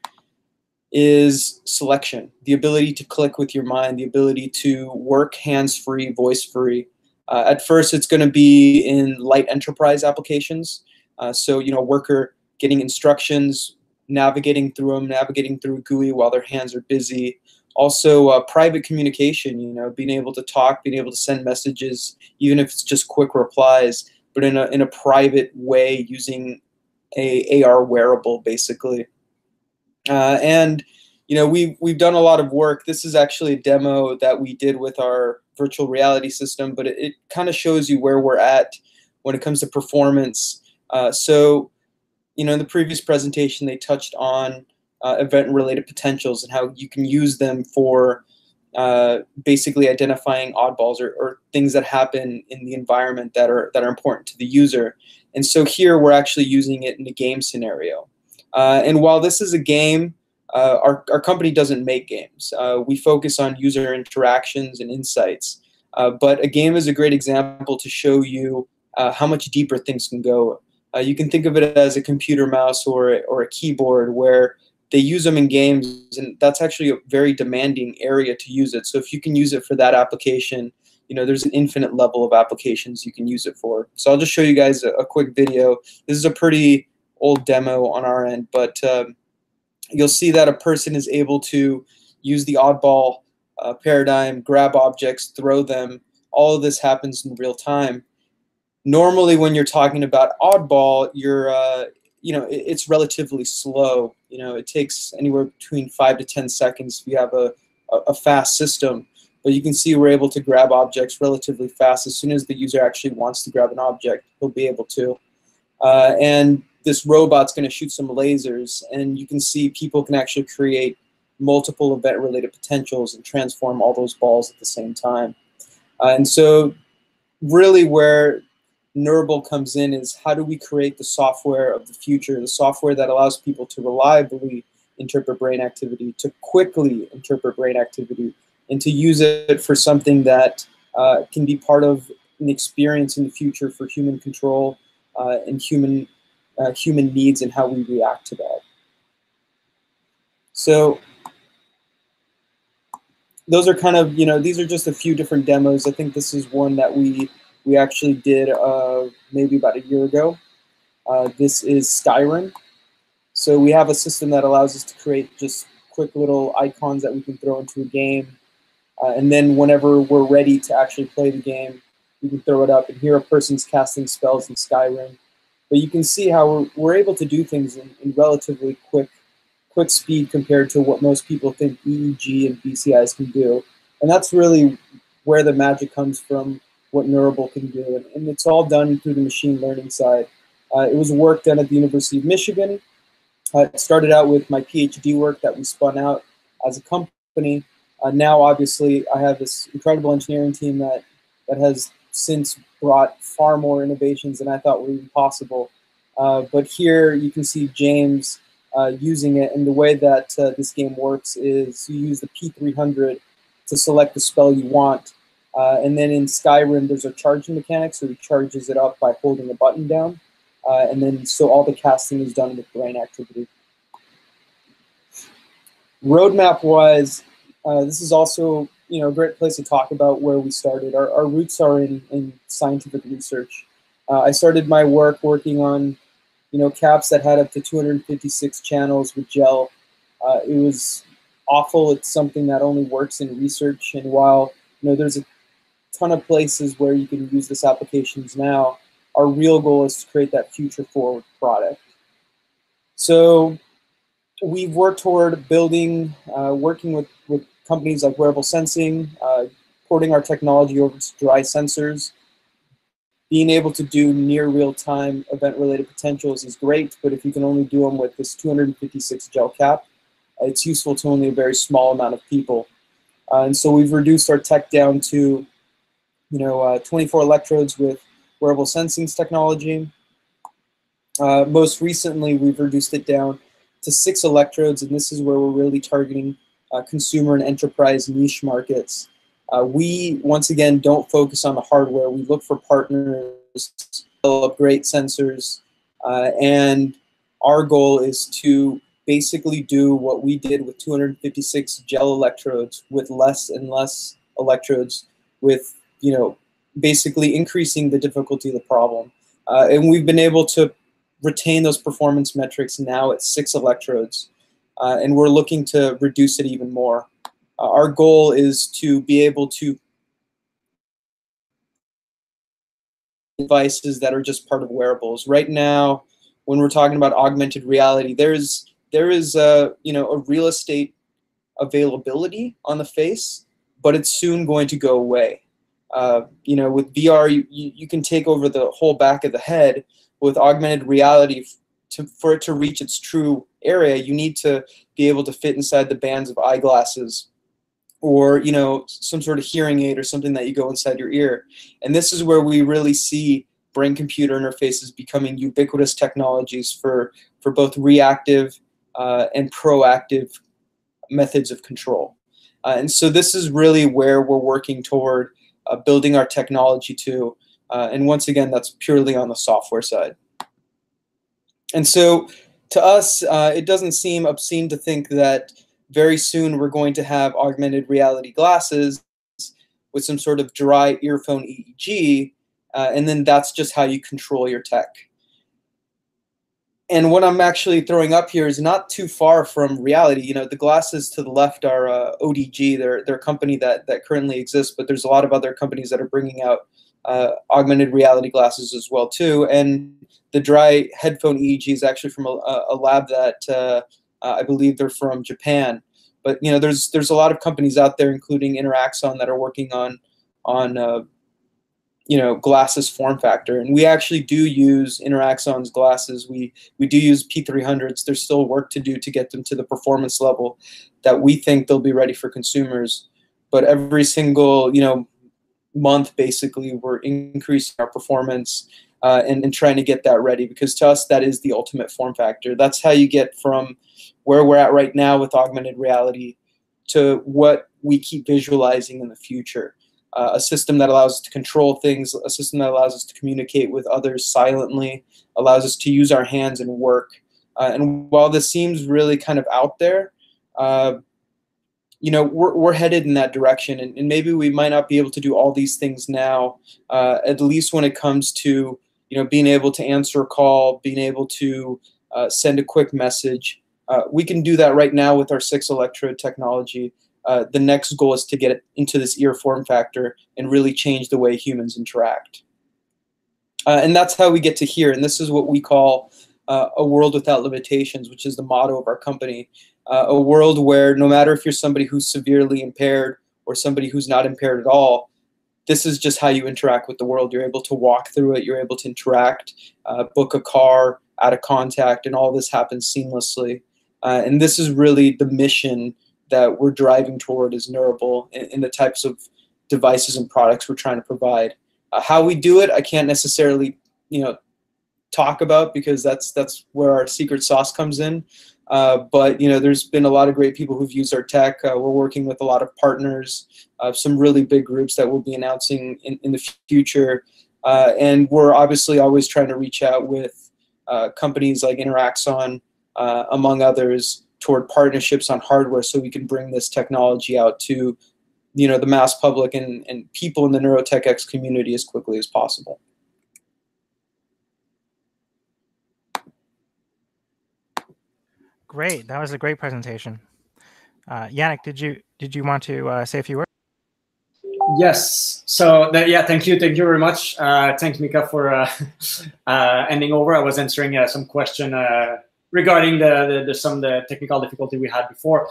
S4: is selection, the ability to click with your mind, the ability to work hands-free, voice-free. At first, it's going to be in light enterprise applications. So, you know, a worker getting instructions, navigating through them, navigating through a GUI while their hands are busy. Also, private communication, you know, being able to talk, being able to send messages, even if it's just quick replies, but in a private way using a AR wearable, basically. And you know, we've done a lot of work. This is actually a demo that we did with our virtual reality system, but it kind of shows you where we're at when it comes to performance. So, you know, in the previous presentation, they touched on event-related potentials and how you can use them for basically identifying oddballs or things that happen in the environment that are important to the user. And so here we're actually using it in a game scenario. And while this is a game, our company doesn't make games. We focus on user interactions and insights. But a game is a great example to show you how much deeper things can go. You can think of it as a computer mouse or a keyboard where they use them in games, and that's actually a very demanding area to use it. So if you can use it for that application, you know, there's an infinite level of applications you can use it for. So I'll just show you guys a quick video. This is a pretty old demo on our end, but you'll see that a person is able to use the oddball paradigm, grab objects, throw them. All of this happens in real time. Normally, when you're talking about oddball, you're you know, it's relatively slow. You know, it takes anywhere between 5 to 10 seconds if you have a fast system. But you can see we're able to grab objects relatively fast. As soon as the user actually wants to grab an object, he'll be able to. And this robot's going to shoot some lasers, and you can see people can actually create multiple event-related potentials and transform all those balls at the same time. And so really where Neurable comes in is how do we create the software of the future, the software that allows people to reliably interpret brain activity, to quickly interpret brain activity, and to use it for something that can be part of an experience in the future for human control and human needs and how we react to that. So those are kind of, you know, these are just a few different demos. I think this is one that we actually did maybe about a year ago. This is Skyrim. So we have a system that allows us to create just quick little icons that we can throw into a game. And then whenever we're ready to actually play the game, we can throw it up. And here a person's casting spells in Skyrim. But you can see how we're able to do things in relatively quick speed compared to what most people think EEG and BCIs can do. And that's really where the magic comes from, what Neurable can do. And it's all done through the machine learning side. It was work done at the University of Michigan. It started out with my PhD work that we spun out as a company. Now, obviously, I have this incredible engineering team that has since brought far more innovations than I thought were even possible. But here you can see James using it, and the way that this game works is you use the P300 to select the spell you want. And then in Skyrim, there's a charging mechanic, so he charges it up by holding a button down. And then so all the casting is done with brain activity. Roadmap-wise, this is also, you know, a great place to talk about where we started. Our roots are in scientific research. I started my work working on, you know, caps that had up to 256 channels with gel. It was awful. It's something that only works in research. And while, you know, there's a ton of places where you can use this applications now, our real goal is to create that future-forward product. So we've worked toward building, working with companies like Wearable Sensing, porting our technology over to dry sensors. Being able to do near real-time event-related potentials is great, but if you can only do them with this 256 gel cap, it's useful to only a very small amount of people. And so we've reduced our tech down to, you know, 24 electrodes with Wearable Sensing's technology. Most recently, we've reduced it down to 6 electrodes, and this is where we're really targeting consumer and enterprise niche markets. We, once again, don't focus on the hardware. We look for partners, develop great sensors, And our goal is to basically do what we did with 256 gel electrodes with less and less electrodes, with, you know, basically increasing the difficulty of the problem. And we've been able to retain those performance metrics now at 6 electrodes, and we're looking to reduce it even more. Our goal is to be able to devices that are just part of wearables. Right now, when we're talking about augmented reality, there is you know, a real estate availability on the face, but it's soon going to go away. You know, with VR, you can take over the whole back of the head. With augmented reality, for it to reach its true area, you need to be able to fit inside the bands of eyeglasses, or, you know, some sort of hearing aid or something that you go inside your ear. And this is where we really see brain-computer interfaces becoming ubiquitous technologies for both reactive and proactive methods of control. And so this is really where we're working toward building our technology to. And once again, that's purely on the software side. And so to us, it doesn't seem obscene to think that very soon we're going to have augmented reality glasses with some sort of dry earphone EEG, and then that's just how you control your tech. And what I'm actually throwing up here is not too far from reality. You know, the glasses to the left are ODG. They're a company that currently exists, but there's a lot of other companies that are bringing out augmented reality glasses as well too. And the dry headphone EEG is actually from a lab that I believe they're from Japan. But, you know, there's a lot of companies out there, including InteraXon, that are working on you know, glasses form factor. And we actually do use InteraXon's glasses. We do use P300s. There's still work to do to get them to the performance level that we think they'll be ready for consumers. But every single, you know, month, basically, we're increasing our performance and trying to get that ready, because to us, that is the ultimate form factor. That's how you get from where we're at right now with augmented reality to what we keep visualizing in the future. A system that allows us to control things, a system that allows us to communicate with others silently, allows us to use our hands and work. And while this seems really kind of out there, you know, we're headed in that direction. And maybe we might not be able to do all these things now, at least when it comes to, you know, being able to answer a call, being able to send a quick message. We can do that right now with our 6 electrode technology. The next goal is to get it into this ear form factor and really change the way humans interact. And that's how we get to here. And this is what we call a world without limitations, which is the motto of our company. A world where no matter if you're somebody who's severely impaired or somebody who's not impaired at all, this is just how you interact with the world. You're able to walk through it. You're able to interact, book a car, add a contact, and all this happens seamlessly. And this is really the mission that we're driving toward as Neurable in the types of devices and products we're trying to provide. How we do it, I can't necessarily, you know, talk about, because that's where our secret sauce comes in. But, you know, there's been a lot of great people who've used our tech. We're working with a lot of partners, some really big groups that we'll be announcing in the future. And we're obviously always trying to reach out with companies like InteraXon, among others, toward partnerships on hardware, so we can bring this technology out to, you know, the mass public and people in the NeuroTechX community as quickly as possible.
S3: Great, that was a great presentation. Yannick, did you want to say a few words?
S1: Yes. So yeah, thank you very much. Thanks, Micah, for handing over. I was answering some question regarding some of the technical difficulty we had before.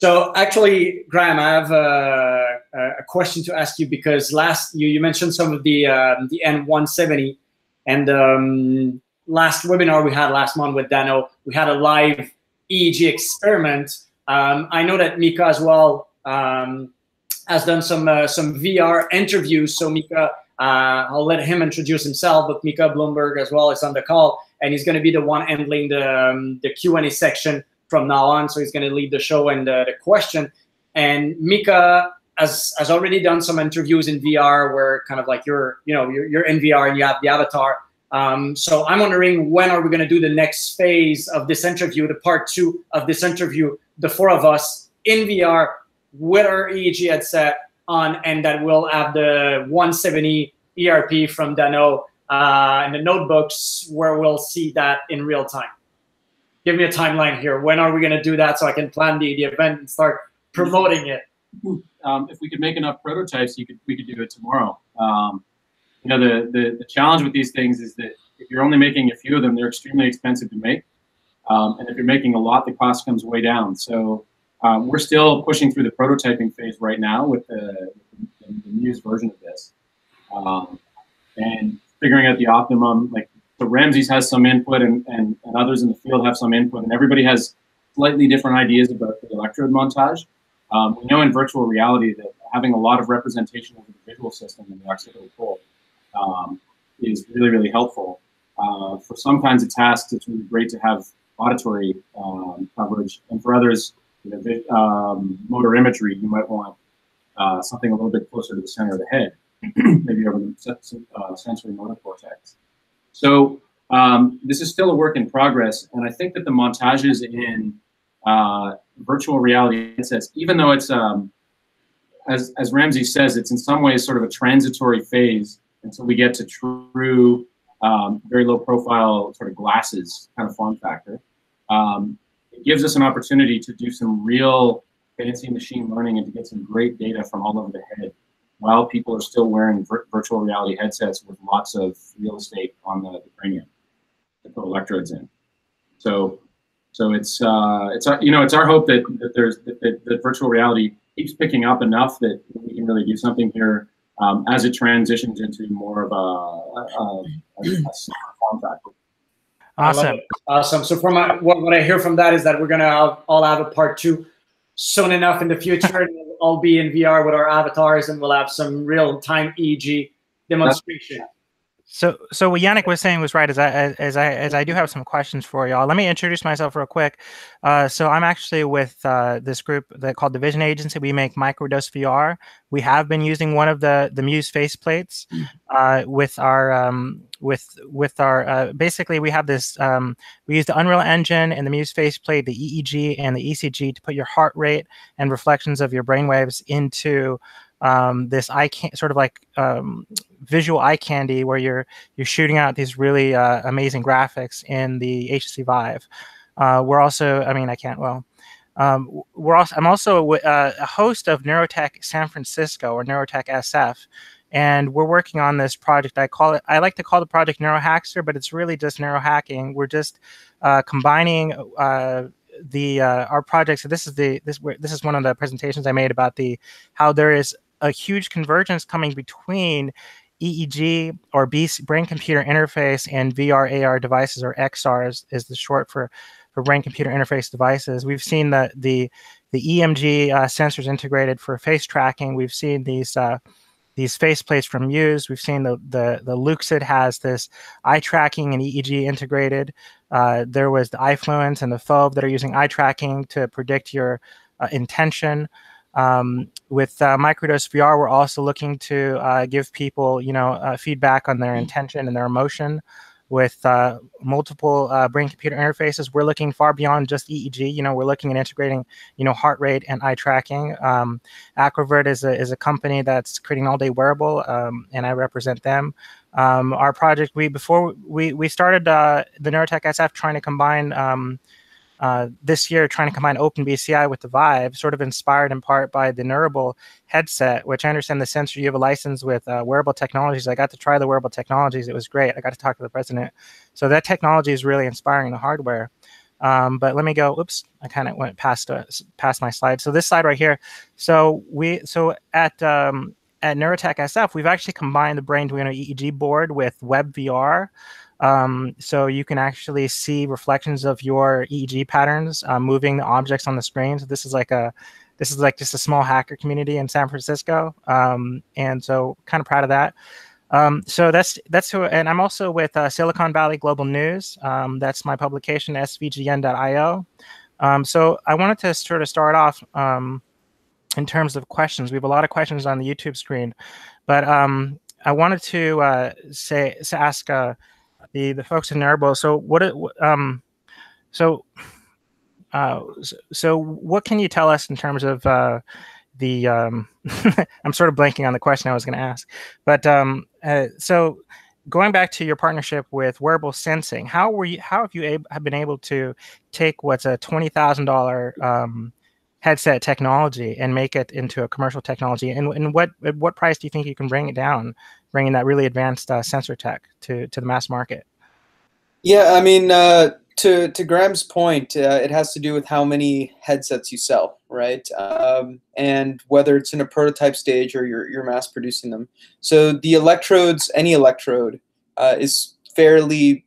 S1: So actually, Graham, I have a question to ask you, because you mentioned some of the N170, and last webinar we had last month with Dano, we had a live EEG experiment. I know that Micah as well has done some VR interviews. So Micah, I'll let him introduce himself, but Micah Blumberg as well is on the call, and he's going to be the one handling the Q&A section from now on. So he's going to lead the show and the question. And Micah has already done some interviews in VR where kind of like you're in VR and you have the avatar. So I'm wondering, when are we going to do the next phase of this interview, the part 2 of this interview, the 4 of us in VR with our EEG headset on, and that we'll have the 170 ERP from Dano and the notebooks where we'll see that in real time. Give me a timeline here. When are we going to do that so I can plan the event and start promoting it?
S2: If we could make enough prototypes, we could do it tomorrow. You know, the challenge with these things is that if you're only making a few of them, they're extremely expensive to make. And if you're making a lot, the cost comes way down. So we're still pushing through the prototyping phase right now with the Muse version of this. And figuring out the optimum, like, so Ramses has some input and others in the field have some input, and everybody has slightly different ideas about the electrode montage. We know in virtual reality that having a lot of representation of the visual system in the occipital pole is really, really helpful. For some kinds of tasks, it's really great to have auditory coverage, and for others, you know, motor imagery, you might want something a little bit closer to the center of the head, maybe over the sensory motor cortex. So this is still a work in progress, and I think that the montages in virtual reality headsets, even though it's, as Ramses says, it's in some ways sort of a transitory phase until we get to true, very low profile sort of glasses kind of form factor. It gives us an opportunity to do some real fancy machine learning and to get some great data from all over the head while people are still wearing virtual reality headsets with lots of real estate on the cranium to put electrodes in. So it's you know, it's our hope that that virtual reality keeps picking up enough that we can really do something here as it transitions into more of a form factor.
S3: Awesome.
S1: Awesome. So from what I hear from that is that we're going to all have a part 2 soon enough in the future. And we'll all be in VR with our avatars, and we'll have some real-time EEG demonstration.
S3: So what Yannick was saying was right. As I do have some questions for y'all. Let me introduce myself real quick. So I'm actually with this group called the Vision Agency. We make microdose VR. We have been using one of the Muse faceplates with our basically we have this we use the Unreal Engine and the Muse faceplate, the EEG and the ECG to put your heart rate and reflections of your brainwaves into this sort of like visual eye candy, where you're shooting out these really amazing graphics in the HTC Vive. We're also, I mean, I can't. Well, I'm also a host of NeuroTech San Francisco, or NeuroTech SF, and we're working on this project. I like to call the project NeuroHackster, but it's really just neurohacking. We're just combining our project. So this is one of the presentations I made about how there is a huge convergence coming between EEG, or brain-computer interface, and VR AR devices, or XR is the short for brain-computer interface devices. We've seen the EMG sensors integrated for face tracking. We've seen these faceplates from Muse. We've seen the Luxid has this eye tracking and EEG integrated. There was the iFluence and the Phobe that are using eye tracking to predict your intention. With microdose VR, we're also looking to give people, feedback on their intention and their emotion. With multiple brain-computer interfaces, we're looking far beyond just EEG. We're looking at integrating, heart rate and eye tracking. Acrovert is a company that's creating an all-day wearable, and I represent them. Our project, before we started the NeuroTech SF trying to combine this year, trying to combine Open BCI with the Vive, sort of inspired in part by the Neurable headset, which I understand the sensor, you have a license with Wearable Technologies. I got to try the Wearable Technologies. It was great. I got to talk to the president. So that technology is really inspiring the hardware. But let me go. Oops, I kind of went past my slide. So this slide right here. So at NeuroTech SF, we've actually combined the Brainduino EEG board with WebVR. So you can actually see reflections of your EEG patterns moving the objects on the screen. So this is like just a small hacker community in San Francisco, and so kind of proud of that. So that's who, and I'm also with Silicon Valley Global News. That's my publication, svgn.io. So I wanted to sort of start off in terms of questions. We have a lot of questions on the YouTube screen, but I wanted to ask. the folks in Neurable. So so what can you tell us in terms of the I'm sort of blanking on the question I was going to ask, but so going back to your partnership with Wearable Sensing, how have you have been able to take what's a $20,000 headset technology and make it into a commercial technology, and at what price do you think you can bring it down, bringing that really advanced sensor tech to the mass market?
S4: Yeah, I mean, to Graham's point, it has to do with how many headsets you sell, right? And whether it's in a prototype stage or you're mass producing them. So the electrodes, any electrode, is fairly,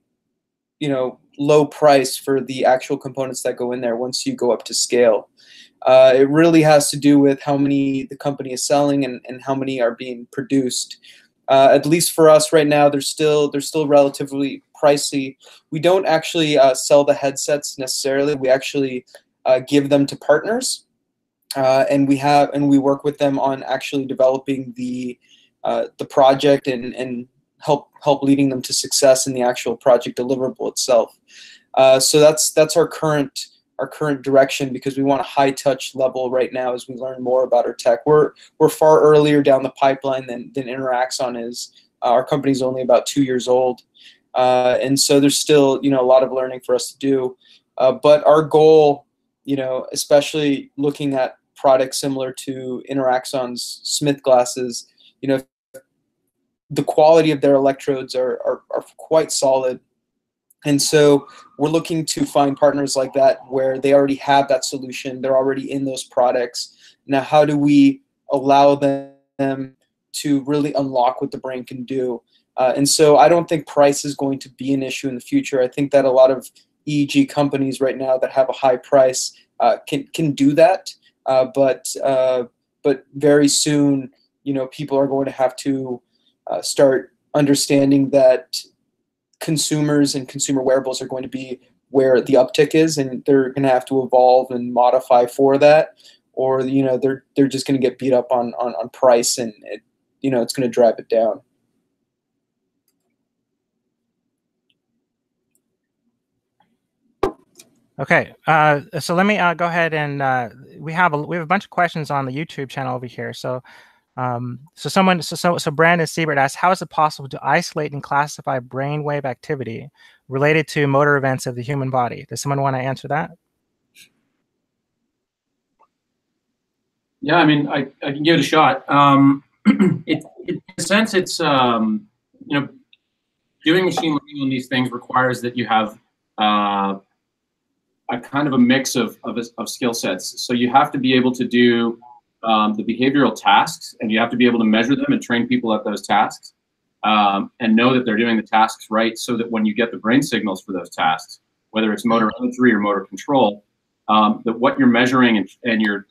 S4: low price for the actual components that go in there once you go up to scale. It really has to do with how many the company is selling and how many are being produced. At least for us right now, they're still relatively pricey. We don't actually sell the headsets necessarily. We actually give them to partners, and we work with them on actually developing the project and help leading them to success in the actual project deliverable itself. So that's our current direction, because we want a high touch level right now as we learn more about our tech. We're far earlier down the pipeline than InteraXon is. Our company's only about 2 years old, and so there's still a lot of learning for us to do. But our goal, especially looking at products similar to InteraXon's Smith glasses, the quality of their electrodes are quite solid. And so we're looking to find partners like that where they already have that solution. They're already in those products. Now, how do we allow them to really unlock what the brain can do? And so I don't think price is going to be an issue in the future. I think that a lot of EEG companies right now that have a high price can do that. But very soon, people are going to have to start understanding that consumers and consumer wearables are going to be where the uptick is, and they're going to have to evolve and modify for that, or they're just going to get beat up on price, and it's going to drive it down.
S3: Okay, so let me go ahead and we have a bunch of questions on the YouTube channel over here. So Brandon Siebert asks, how is it possible to isolate and classify brainwave activity related to motor events of the human body? Does someone want to answer that?
S2: Yeah, I mean, I can give it a shot. In a sense, it's doing machine learning on these things requires that you have a kind of a mix of skill sets. So you have to be able to do the behavioral tasks, and you have to be able to measure them and train people at those tasks, and know that they're doing the tasks right, so that when you get the brain signals for those tasks, whether it's motor imagery or motor control, that what you're measuring and your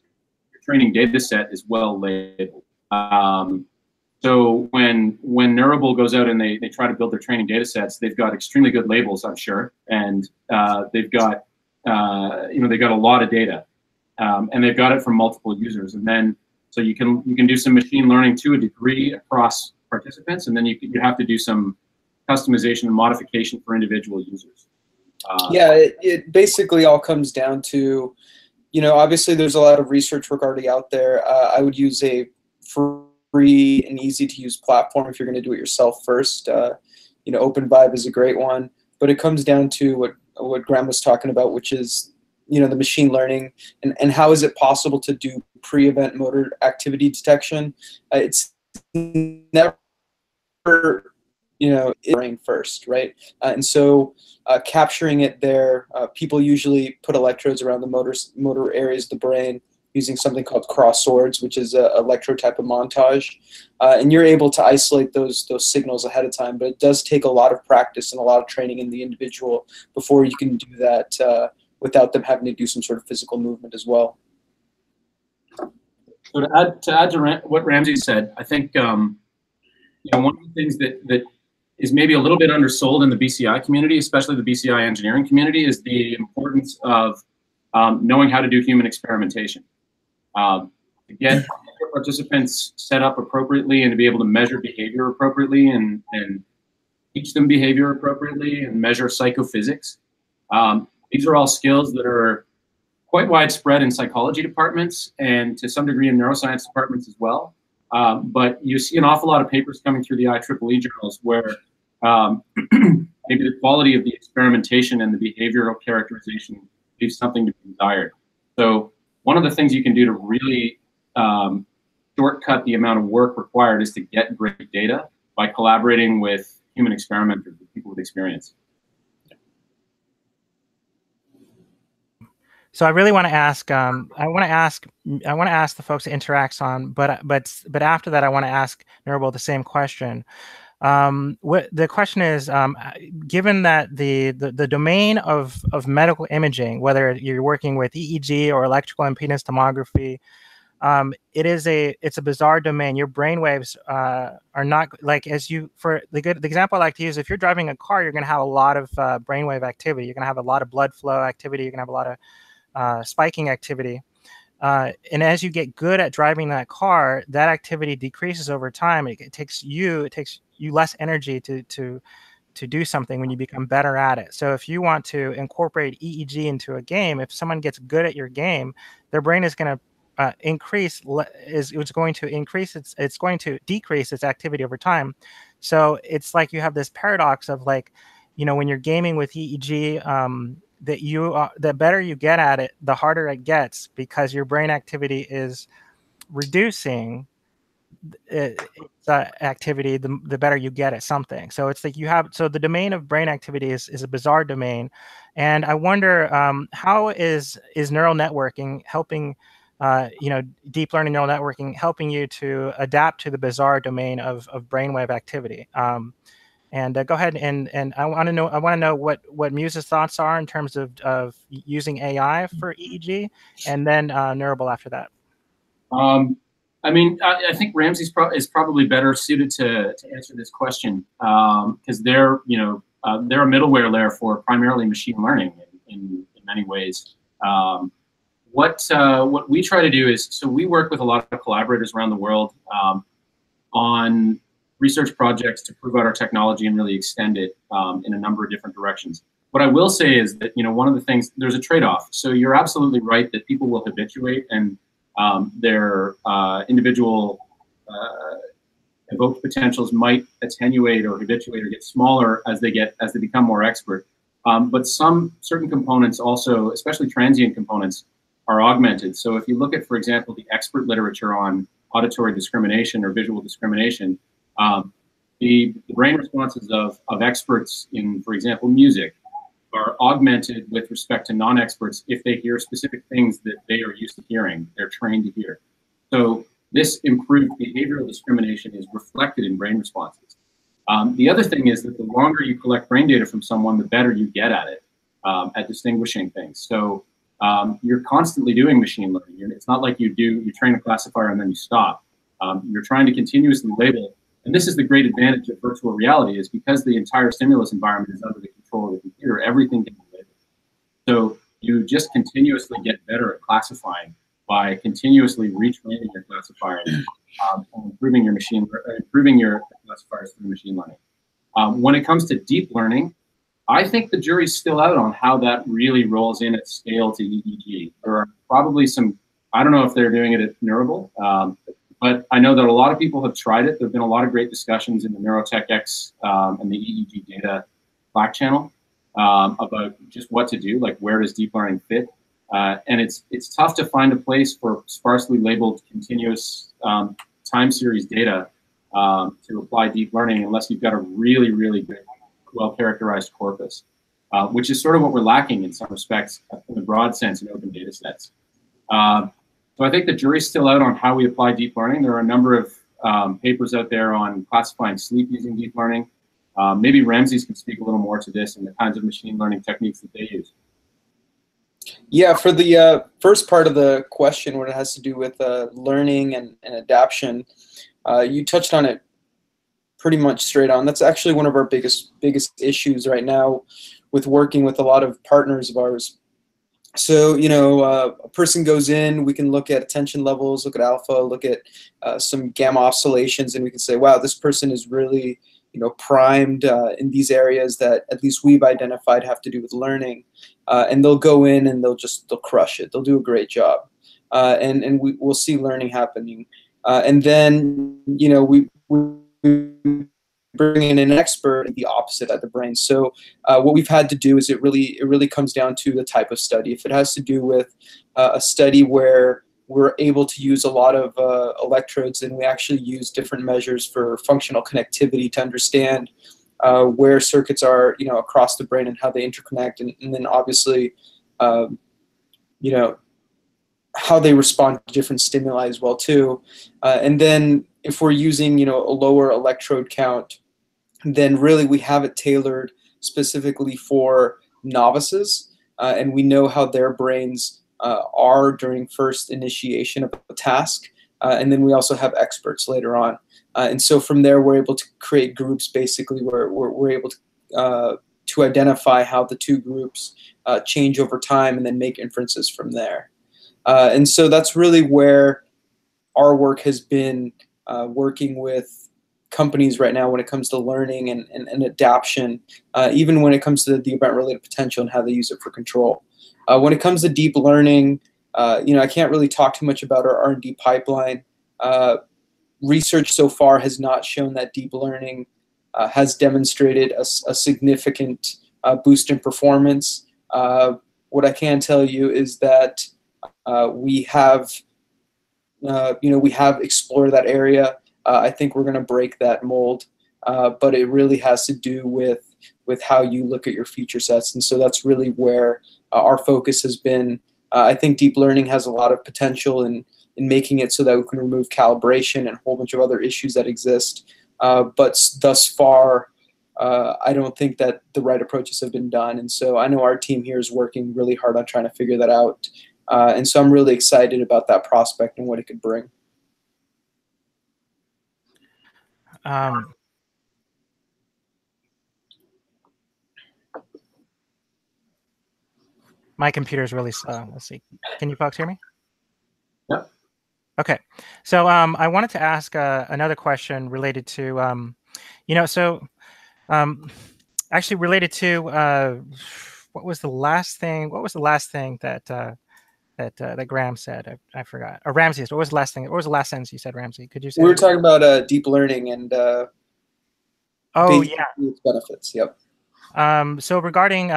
S2: training data set is well labeled. So when Neurable goes out and they try to build their training data sets, they've got extremely good labels, I'm sure, and they've got they've got a lot of data. And they've got it from multiple users, and then so you can do some machine learning to a degree across participants, and then you have to do some customization and modification for individual users.
S4: Yeah, it basically all comes down to, obviously there's a lot of research work already out there. I would use a free and easy to use platform if you're going to do it yourself first. OpenVibe is a great one, but it comes down to what Graham was talking about, which is the machine learning and how is it possible to do pre-event motor activity detection. It's never brain first, right? And so capturing it there, people usually put electrodes around the motor areas of the brain using something called cross swords, which is a electrode type of montage, and you're able to isolate those signals ahead of time. But it does take a lot of practice and a lot of training in the individual before you can do that without them having to do some sort of physical movement as well.
S2: So to add to what Ramsey said, I think one of the things that is maybe a little bit undersold in the BCI community, especially the BCI engineering community, is the importance of knowing how to do human experimentation. To get participants set up appropriately and to be able to measure behavior appropriately and teach them behavior appropriately, and measure psychophysics. These are all skills that are quite widespread in psychology departments and to some degree in neuroscience departments as well. But you see an awful lot of papers coming through the IEEE journals where maybe the quality of the experimentation and the behavioral characterization leaves something to be desired. So one of the things you can do to really shortcut the amount of work required is to get great data by collaborating with human experimenters, with people with experience.
S3: So I really want to ask. I want to ask the folks at InteraXon, but after that, I want to ask Neurable the same question. What the question is, given that the domain of medical imaging, whether you're working with EEG or electrical impedance tomography, it's a bizarre domain. Your brainwaves are not like the example I like to use. If you're driving a car, you're going to have a lot of brainwave activity. You're going to have a lot of blood flow activity. You're going to have a lot of spiking activity, and as you get good at driving that car, that activity decreases over time. It takes you less energy to do something when you become better at it. So if you want to incorporate EEG into a game, if someone gets good at your game, their brain is going to it's going to decrease its activity over time. So it's like you have this paradox of, like, when you're gaming with EEG, the better you get at it, the harder it gets, because your brain activity is reducing its activity, the better you get at something. So it's like so the domain of brain activity is a bizarre domain. And I wonder, how is neural networking helping, deep learning neural networking helping you to adapt to the bizarre domain of brainwave activity? And go ahead and I want to know what Muse's thoughts are in terms of using AI for EEG, and then Neurable after that.
S2: I mean, I think Ramsey is probably better suited to answer this question, because they're a middleware layer for primarily machine learning in many ways. What we try to do is, so we work with a lot of collaborators around the world on research projects to prove out our technology and really extend it in a number of different directions. What I will say is that, one of the things, there's a trade-off. So you're absolutely right that people will habituate, and their individual evoked potentials might attenuate or habituate or get smaller as they become more expert. But some certain components also, especially transient components, are augmented. So if you look at, for example, the expert literature on auditory discrimination or visual discrimination, the brain responses of experts in, for example, music, are augmented with respect to non-experts if they hear specific things that they are used to hearing, they're trained to hear. So this improved behavioral discrimination is reflected in brain responses. The other thing is that the longer you collect brain data from someone, the better you get at it, at distinguishing things. So you're constantly doing machine learning. It's not like you train a classifier and then you stop. You're trying to continuously label. And this is the great advantage of virtual reality, is because the entire stimulus environment is under the control of the computer, everything can be labeled. So you just continuously get better at classifying by continuously retraining your classifiers and improving your classifiers through machine learning. When it comes to deep learning, I think the jury's still out on how that really rolls in at scale to EEG. There are probably some, I don't know if they're doing it at Neurable, but I know that a lot of people have tried it. There have been a lot of great discussions in the NeuroTechX and the EEG data Slack channel about just what to do, like where does deep learning fit. And it's tough to find a place for sparsely labeled continuous time series data to apply deep learning unless you've got a really, really good, well-characterized corpus, which is sort of what we're lacking in some respects in the broad sense in open data sets. So I think the jury's still out on how we apply deep learning. There are a number of papers out there on classifying sleep using deep learning. Maybe Ramses can speak a little more to this and the kinds of machine learning techniques that they use.
S4: Yeah, for the first part of the question, when it has to do with learning and adaptation, you touched on it pretty much straight on. That's actually one of our biggest issues right now with working with a lot of partners of ours. So, a person goes in, we can look at attention levels, look at alpha, look at some gamma oscillations, and we can say, wow, this person is really primed in these areas that at least we've identified have to do with learning, and they'll go in and they'll crush it. They'll do a great job, and we'll see learning happening. And then we bring in an expert at the opposite at the brain. So what we've had to do is it really comes down to the type of study. If it has to do with a study where we're able to use a lot of electrodes, and we actually use different measures for functional connectivity to understand where circuits are, across the brain and how they interconnect, and then obviously, how they respond to different stimuli as well too. And then if we're using, a lower electrode count, then really we have it tailored specifically for novices, and we know how their brains are during first initiation of a task, and then we also have experts later on, and so from there we're able to create groups basically where we're able to identify how the two groups change over time, and then make inferences from there. And so that's really where our work has been, working with companies right now when it comes to learning and adaption, even when it comes to the event-related potential and how they use it for control. When it comes to deep learning, I can't really talk too much about our R&D pipeline. Research so far has not shown that deep learning has demonstrated a significant boost in performance. What I can tell you is that we have explored that area. I think we're going to break that mold, but it really has to do with how you look at your feature sets, and so that's really where our focus has been. I think deep learning has a lot of potential in making it so that we can remove calibration and a whole bunch of other issues that exist, but thus far, I don't think that the right approaches have been done, and so I know our team here is working really hard on trying to figure that out, and so I'm really excited about that prospect and what it could bring.
S3: My computer is really slow. Let's see. Can you folks hear me?
S2: Yep.
S3: Okay. So I wanted to ask another question related to, actually related to what was the last thing? What was the last thing that that Graham said? I forgot. Or Ramsey. What was the last thing? What was the last sentence you said, Ramsey? Could you say?
S4: We were talking about deep learning and
S3: oh yeah,
S4: its benefits. Yep.
S3: So regarding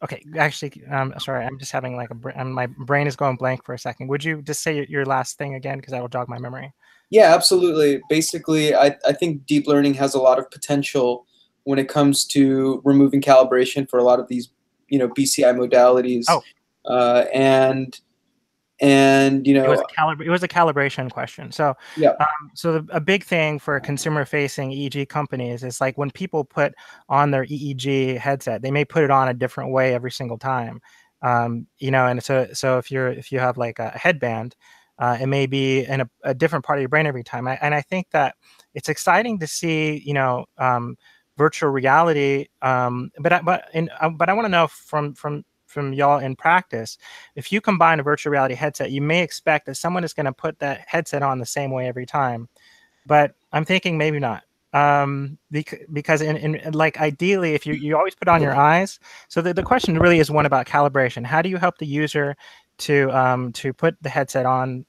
S3: okay, actually, sorry, I'm just having like my brain is going blank for a second. Would you just say your last thing again, because that will jog my memory?
S4: Yeah, absolutely. Basically, I think deep learning has a lot of potential when it comes to removing calibration for a lot of these, BCI modalities.
S3: Oh.
S4: And
S3: it was a calibration question. So
S4: yeah.
S3: So a big thing for consumer-facing EEG companies is like when people put on their EEG headset, they may put it on a different way every single time. And so if you have like a headband, it may be in a different part of your brain every time. And I think that it's exciting to see, virtual reality. But I want to know from y'all in practice, if you combine a virtual reality headset, you may expect that someone is going to put that headset on the same way every time. But I'm thinking maybe not. Because in like ideally, if you always put on your eyes. So the question really is one about calibration. How do you help the user to put the headset on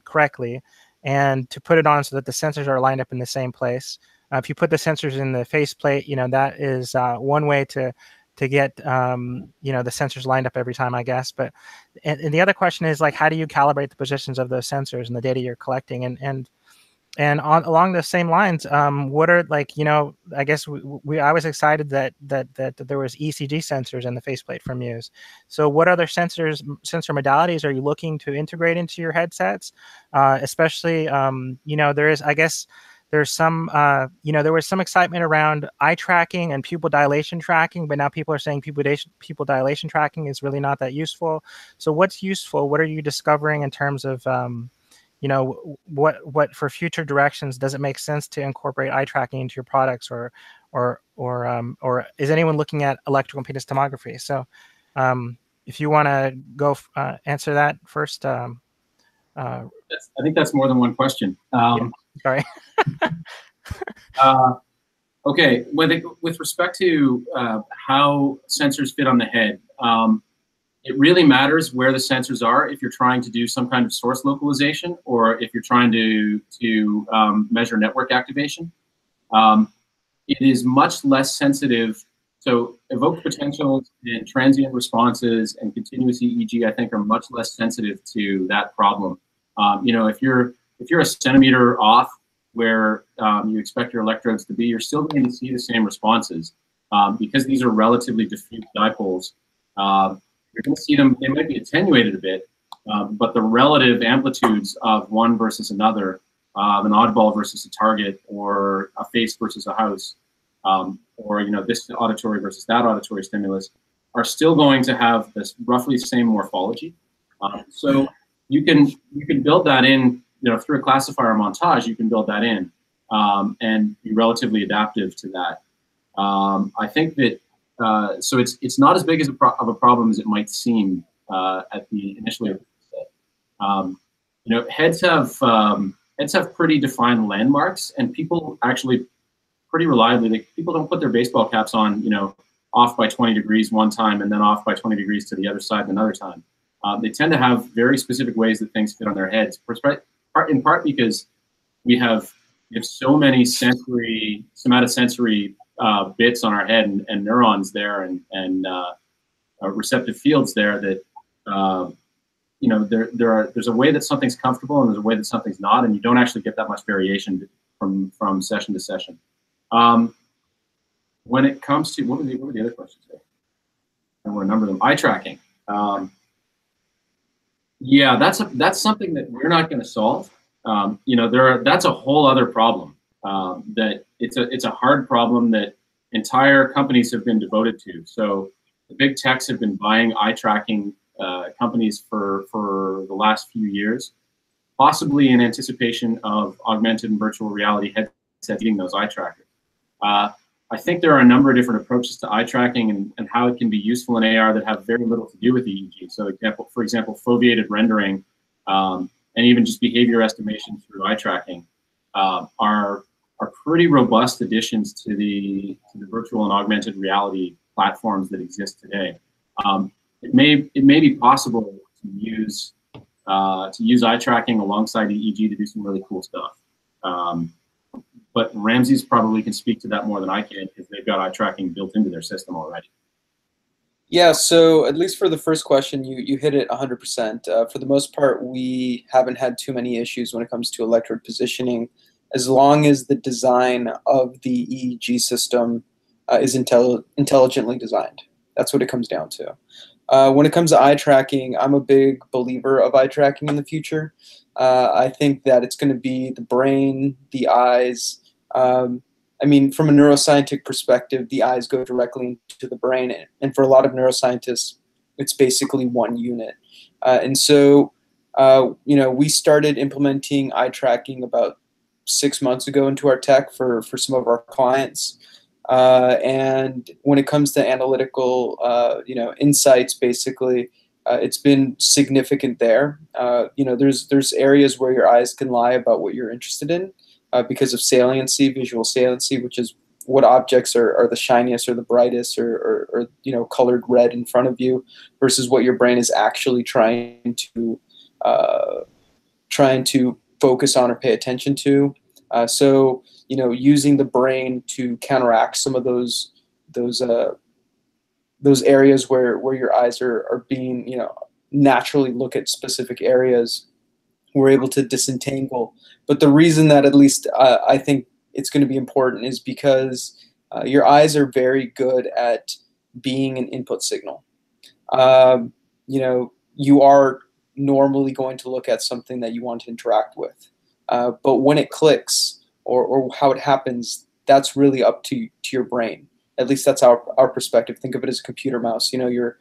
S3: correctly, and to put it on so that the sensors are lined up in the same place? If you put the sensors in the faceplate, that is one way to get the sensors lined up every time, I guess. But and the other question is like, how do you calibrate the positions of those sensors and the data you're collecting? And along the same lines, what are like, I guess I was excited that there was ECG sensors in the faceplate from Muse. So what other sensor modalities are you looking to integrate into your headsets? Especially, there's some, there was some excitement around eye tracking and pupil dilation tracking, but now people are saying pupil dilation tracking is really not that useful. So what's useful? What are you discovering in terms of, what for future directions does it make sense to incorporate eye tracking into your products, or is anyone looking at electrical impedance tomography? So if you want to go answer that first.
S2: I think that's more than one question.
S3: Yeah. Sorry.
S2: Okay, with respect to how sensors fit on the head, it really matters where the sensors are if you're trying to do some kind of source localization or if you're trying to measure network activation. It is much less sensitive. So evoked potentials and transient responses and continuous EEG, I think, are much less sensitive to that problem. You know, if you're a centimeter off where you expect your electrodes to be, you're still going to see the same responses because these are relatively diffuse dipoles. You're going to see them, they might be attenuated a bit, but the relative amplitudes of one versus another, an oddball versus a target, or a face versus a house, or you know, this auditory versus that auditory stimulus, are still going to have this roughly same morphology. So you can build that in, you know, through a classifier montage. You can build that in and be relatively adaptive to that. I think that so it's not as big as of a problem as it might seem at the initially. You know, heads have pretty defined landmarks, and people actually pretty reliably, people don't put their baseball caps on, you know, off by 20 degrees one time and then off by 20 degrees to the other side another time. They tend to have very specific ways that things fit on their heads, in part because we have so many somatosensory bits on our head and neurons there and receptive fields there that you know, there's a way that something's comfortable and there's a way that something's not, and you don't actually get that much variation from session to session. When it comes to what were the other questions there? I want to number them. Eye tracking. Yeah, that's something that we're not going to solve. You know, that's a whole other problem. That it's a hard problem that entire companies have been devoted to. So the big techs have been buying eye tracking companies for the last few years, possibly in anticipation of augmented and virtual reality headsets eating those eye trackers. I think there are a number of different approaches to eye tracking and how it can be useful in AR that have very little to do with EEG. So for example, foveated rendering and even just behavior estimation through eye tracking are pretty robust additions to the virtual and augmented reality platforms that exist today. It may be possible to use eye tracking alongside EEG to do some really cool stuff. But Ramses probably can speak to that more than I can because they've got eye tracking built into their system already.
S4: Yeah, so at least for the first question, you hit it 100%. For the most part, we haven't had too many issues when it comes to electrode positioning, as long as the design of the EEG system is intelligently designed. That's what it comes down to. When it comes to eye tracking, I'm a big believer of eye tracking in the future. I think that it's going to be the brain, the eyes. I mean, from a neuroscientific perspective, the eyes go directly into the brain. And for a lot of neuroscientists, it's basically one unit. And so, you know, we started implementing eye tracking about 6 months ago into our tech for some of our clients. And when it comes to analytical, you know, insights, basically, it's been significant there. You know, there's areas where your eyes can lie about what you're interested in because of saliency, visual saliency, which is what objects are the shiniest or the brightest or you know, colored red in front of you versus what your brain is actually trying to focus on or pay attention to. So, you know, using the brain to counteract some of those areas where your eyes are being, you know, naturally look at specific areas, we're able to disentangle. But the reason that at least I think it's going to be important is because your eyes are very good at being an input signal. You know, you are normally going to look at something that you want to interact with. But when it clicks or how it happens, that's really up to your brain. At least that's our perspective. Think of it as a computer mouse. You know,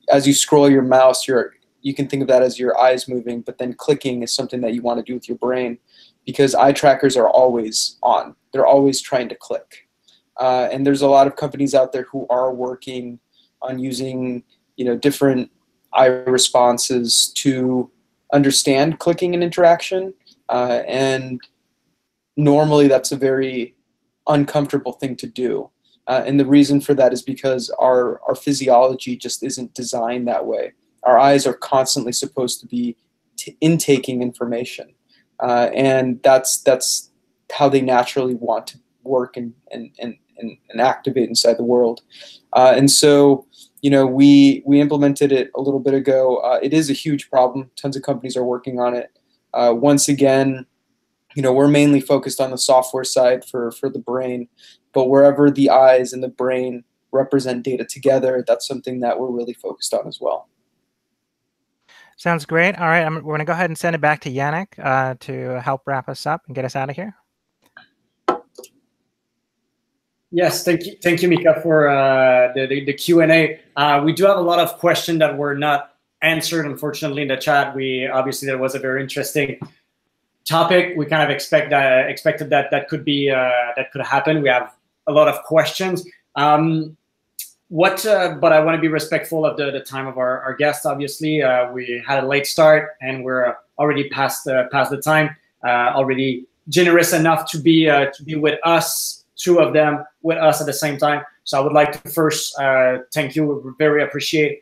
S4: as you scroll your mouse, you can think of that as your eyes moving, but then clicking is something that you want to do with your brain because eye trackers are always on. They're always trying to click. And there's a lot of companies out there who are working on using, you know, different eye responses to understand clicking and interaction. And normally that's a very uncomfortable thing to do. And the reason for that is because our physiology just isn't designed that way. Our eyes are constantly supposed to be intaking information. And that's how they naturally want to work and activate inside the world. And so, you know, we implemented it a little bit ago. It is a huge problem. Tons of companies are working on it. Once again, you know, we're mainly focused on the software side for the brain, but wherever the eyes and the brain represent data together, that's something that we're really focused on as well.
S3: Sounds great. All right, we're going to go ahead and send it back to Yannick to help wrap us up and get us out of here.
S1: Yes, thank you, Micah, for the Q&A. We do have a lot of questions that were not answered, unfortunately, in the chat. Obviously that was a very interesting topic. We kind of expected that could happen. We have a lot of questions. But I want to be respectful of the time of our guests. Obviously, we had a late start and we're already past the time. Already generous enough to be with us, two of them with us at the same time. So I would like to first thank you. We very appreciate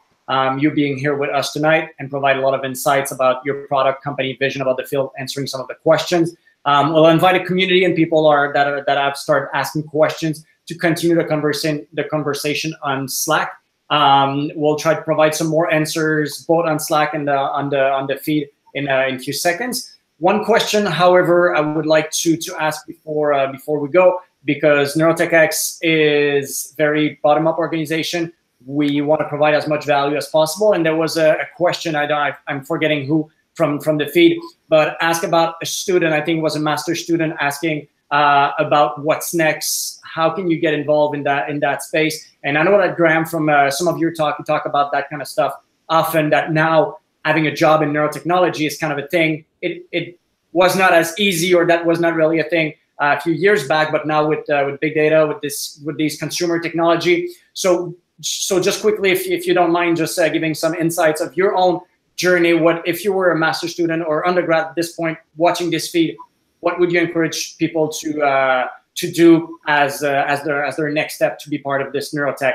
S1: you being here with us tonight and provide a lot of insights about your product, company, vision about the field, answering some of the questions. We'll invite a community and people that have started asking questions to continue the conversation on Slack. We'll try to provide some more answers both on Slack and on the feed in a few seconds. One question, however, I would like to ask before we go, because NeuroTechX is very bottom-up organization. We want to provide as much value as possible. And there was a question, I'm forgetting who from the feed, but ask about a student, I think it was a master's student, asking about what's next. How can you get involved in that space? And I know that Graham, from some of your talk, you talk about that kind of stuff often, that now having a job in neurotechnology is kind of a thing. It was not as easy, or that was not really a thing a few years back, but now with big data, with these consumer technology. So just quickly, if you don't mind, just giving some insights of your own journey. What if you were a master's student or undergrad at this point watching this feed? What would you encourage people to do as their next step to be part of this neurotech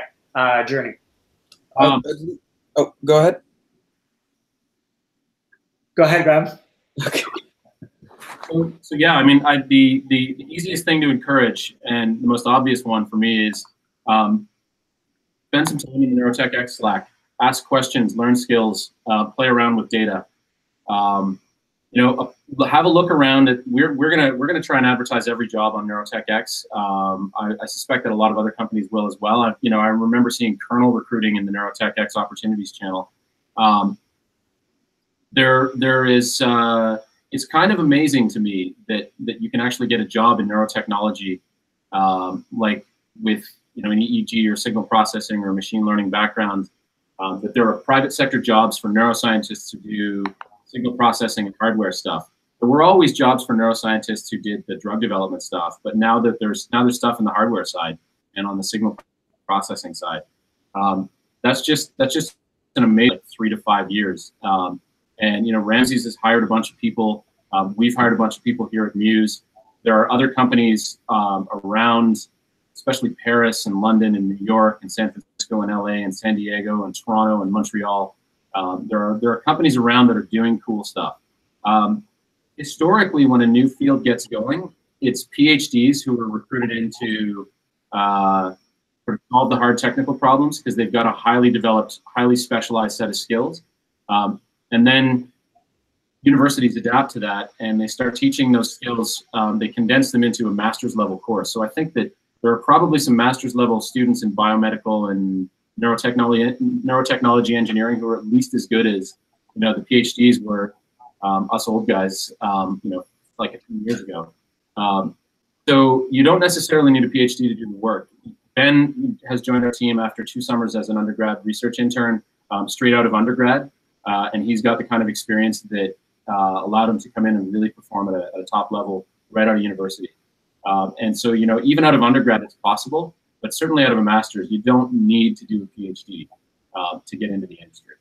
S1: journey?
S4: Oh, go ahead.
S1: Go ahead, Graham.
S4: Okay.
S2: So yeah, I mean, the easiest thing to encourage and the most obvious one for me is spend some time in the NeuroTechX Slack, ask questions, learn skills, play around with data. You know, have a look around at. We're gonna try and advertise every job on NeuroTechX. I suspect that a lot of other companies will as well. I remember seeing Kernel recruiting in the NeuroTechX Opportunities channel. There is. It's kind of amazing to me that you can actually get a job in neurotechnology, like with an EEG or signal processing or machine learning background. That there are private sector jobs for neuroscientists to do signal processing and hardware stuff. There were always jobs for neuroscientists who did the drug development stuff, but now there's stuff in the hardware side and on the signal processing side. That's just an amazing 3 to 5 years. And Ramses has hired a bunch of people. We've hired a bunch of people here at Muse. There are other companies around, especially Paris and London and New York and San Francisco and LA and San Diego and Toronto and Montreal. There are companies around that are doing cool stuff. Historically, when a new field gets going, it's PhDs who are recruited into solve the hard technical problems because they've got a highly developed, highly specialized set of skills. And then universities adapt to that and they start teaching those skills. They condense them into a master's level course. So I think that there are probably some master's level students in biomedical and neurotechnology engineering who are at least as good as the PhDs were us old guys like a few years ago. So you don't necessarily need a PhD to do the work. Ben has joined our team after 2 summers as an undergrad research intern, straight out of undergrad, and he's got the kind of experience that allowed him to come in and really perform at a top level right out of university. And so even out of undergrad it's possible, but certainly out of a master's you don't need to do a PhD to get into the industry.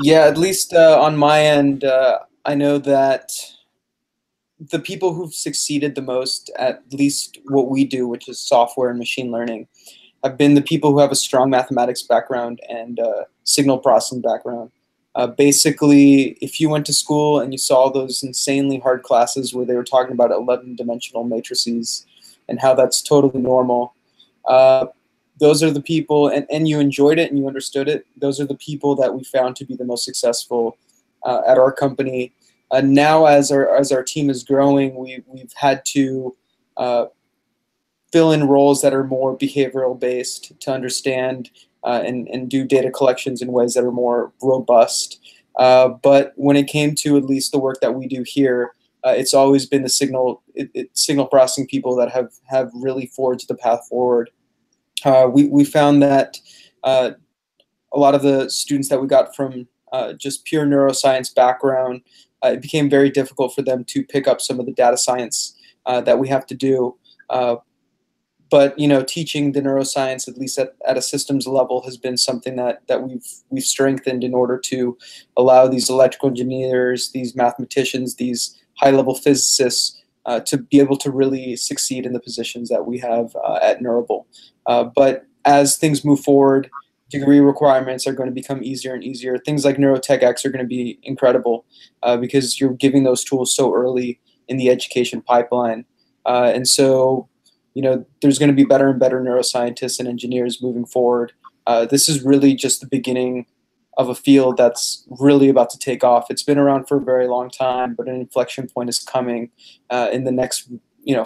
S4: Yeah, at least on my end, I know that the people who've succeeded the most, at least what we do, which is software and machine learning, have been the people who have a strong mathematics background and signal processing background. Basically, if you went to school and you saw those insanely hard classes where they were talking about 11-dimensional matrices and how that's totally normal, those are the people, and you enjoyed it and you understood it, those are the people that we found to be the most successful at our company. Now, as our team is growing, we've had to fill in roles that are more behavioral based to understand and do data collections in ways that are more robust. But when it came to at least the work that we do here, it's always been the signal processing people that have really forged the path forward. We found that a lot of the students that we got from just pure neuroscience background, it became very difficult for them to pick up some of the data science that we have to do. But teaching the neuroscience, at least at a systems level, has been something that we've strengthened in order to allow these electrical engineers, these mathematicians, these high-level physicists to be able to really succeed in the positions that we have at Neurable. But as things move forward, degree requirements are going to become easier and easier. Things like NeuroTechX are going to be incredible because you're giving those tools so early in the education pipeline. And so, there's going to be better and better neuroscientists and engineers moving forward. This is really just the beginning of a field that's really about to take off. It's been around for a very long time, but an inflection point is coming in the next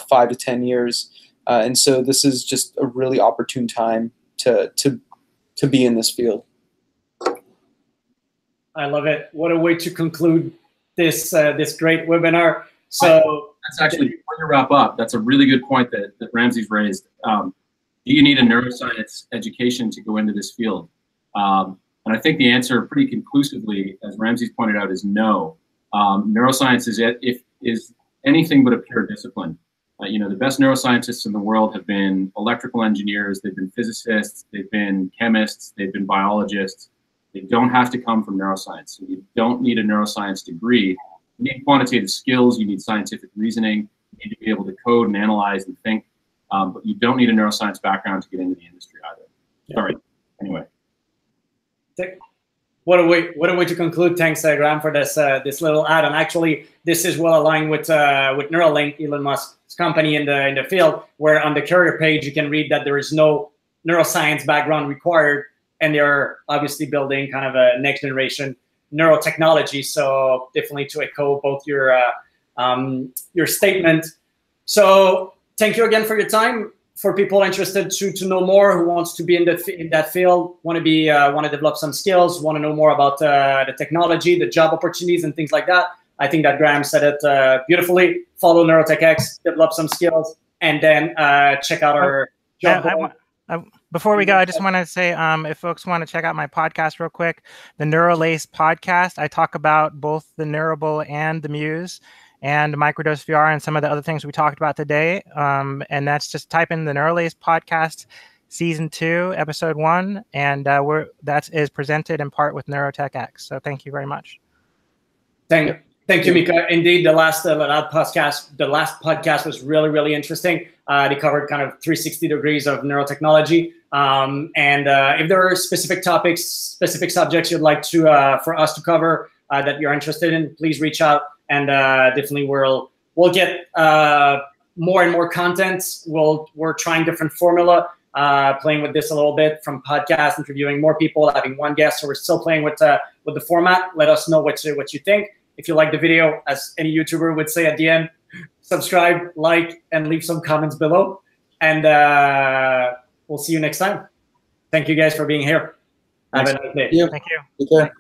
S4: 5 to 10 years. And so this is just a really opportune time to be in this field.
S1: I love it. What a way to conclude this this great webinar. So
S2: that's actually, before you wrap up, that's a really good point that Ramsey's raised. Do you need a neuroscience education to go into this field? And I think the answer pretty conclusively, as Ramsey's pointed out, is no. Neuroscience is anything but a pure discipline. The best neuroscientists in the world have been electrical engineers, they've been physicists, they've been chemists, they've been biologists. They don't have to come from neuroscience. So you don't need a neuroscience degree. You need quantitative skills, you need scientific reasoning, you need to be able to code and analyze and think, but you don't need a neuroscience background to get into the industry either. Yeah. Sorry, anyway.
S1: What a way to conclude. Thanks, Graham, for this this little add-on. Actually, this is well aligned with Neuralink, Elon Musk's company in the field, where on the career page you can read that there is no neuroscience background required, and they're obviously building kind of a next generation neurotechnology. So definitely to echo both your statement. So thank you again for your time. For people interested to know more, who wants to be in that field, want to develop some skills, want to know more about the technology, the job opportunities, and things like that, I think that Graham said it beautifully. Follow NeuroTechX, develop some skills, and then check out our job.
S3: Before we go, I just want to say, if folks want to check out my podcast real quick, the Neuralace podcast, I talk about both the Neurable and the Muse and microdose VR and some of the other things we talked about today. And that's just type in the Neuralace podcast, season 2, episode 1, and that is presented in part with NeuroTechX. So thank you very much.
S1: Thank you, Micah. Indeed, the last podcast was really, really interesting. They covered kind of 360 degrees of neurotechnology. And if there are specific topics, specific subjects you'd like to for us to cover that you're interested in, please reach out, and definitely we'll get more and more content. We're trying different formula, playing with this a little bit, from podcast, interviewing more people, having one guest. So we're still playing with the format. Let us know what you think. If you like the video, as any YouTuber would say at the end, subscribe, like, and leave some comments below. And we'll see you next time. Thank you guys for being here. Have a nice day.
S4: Thank you. Take care.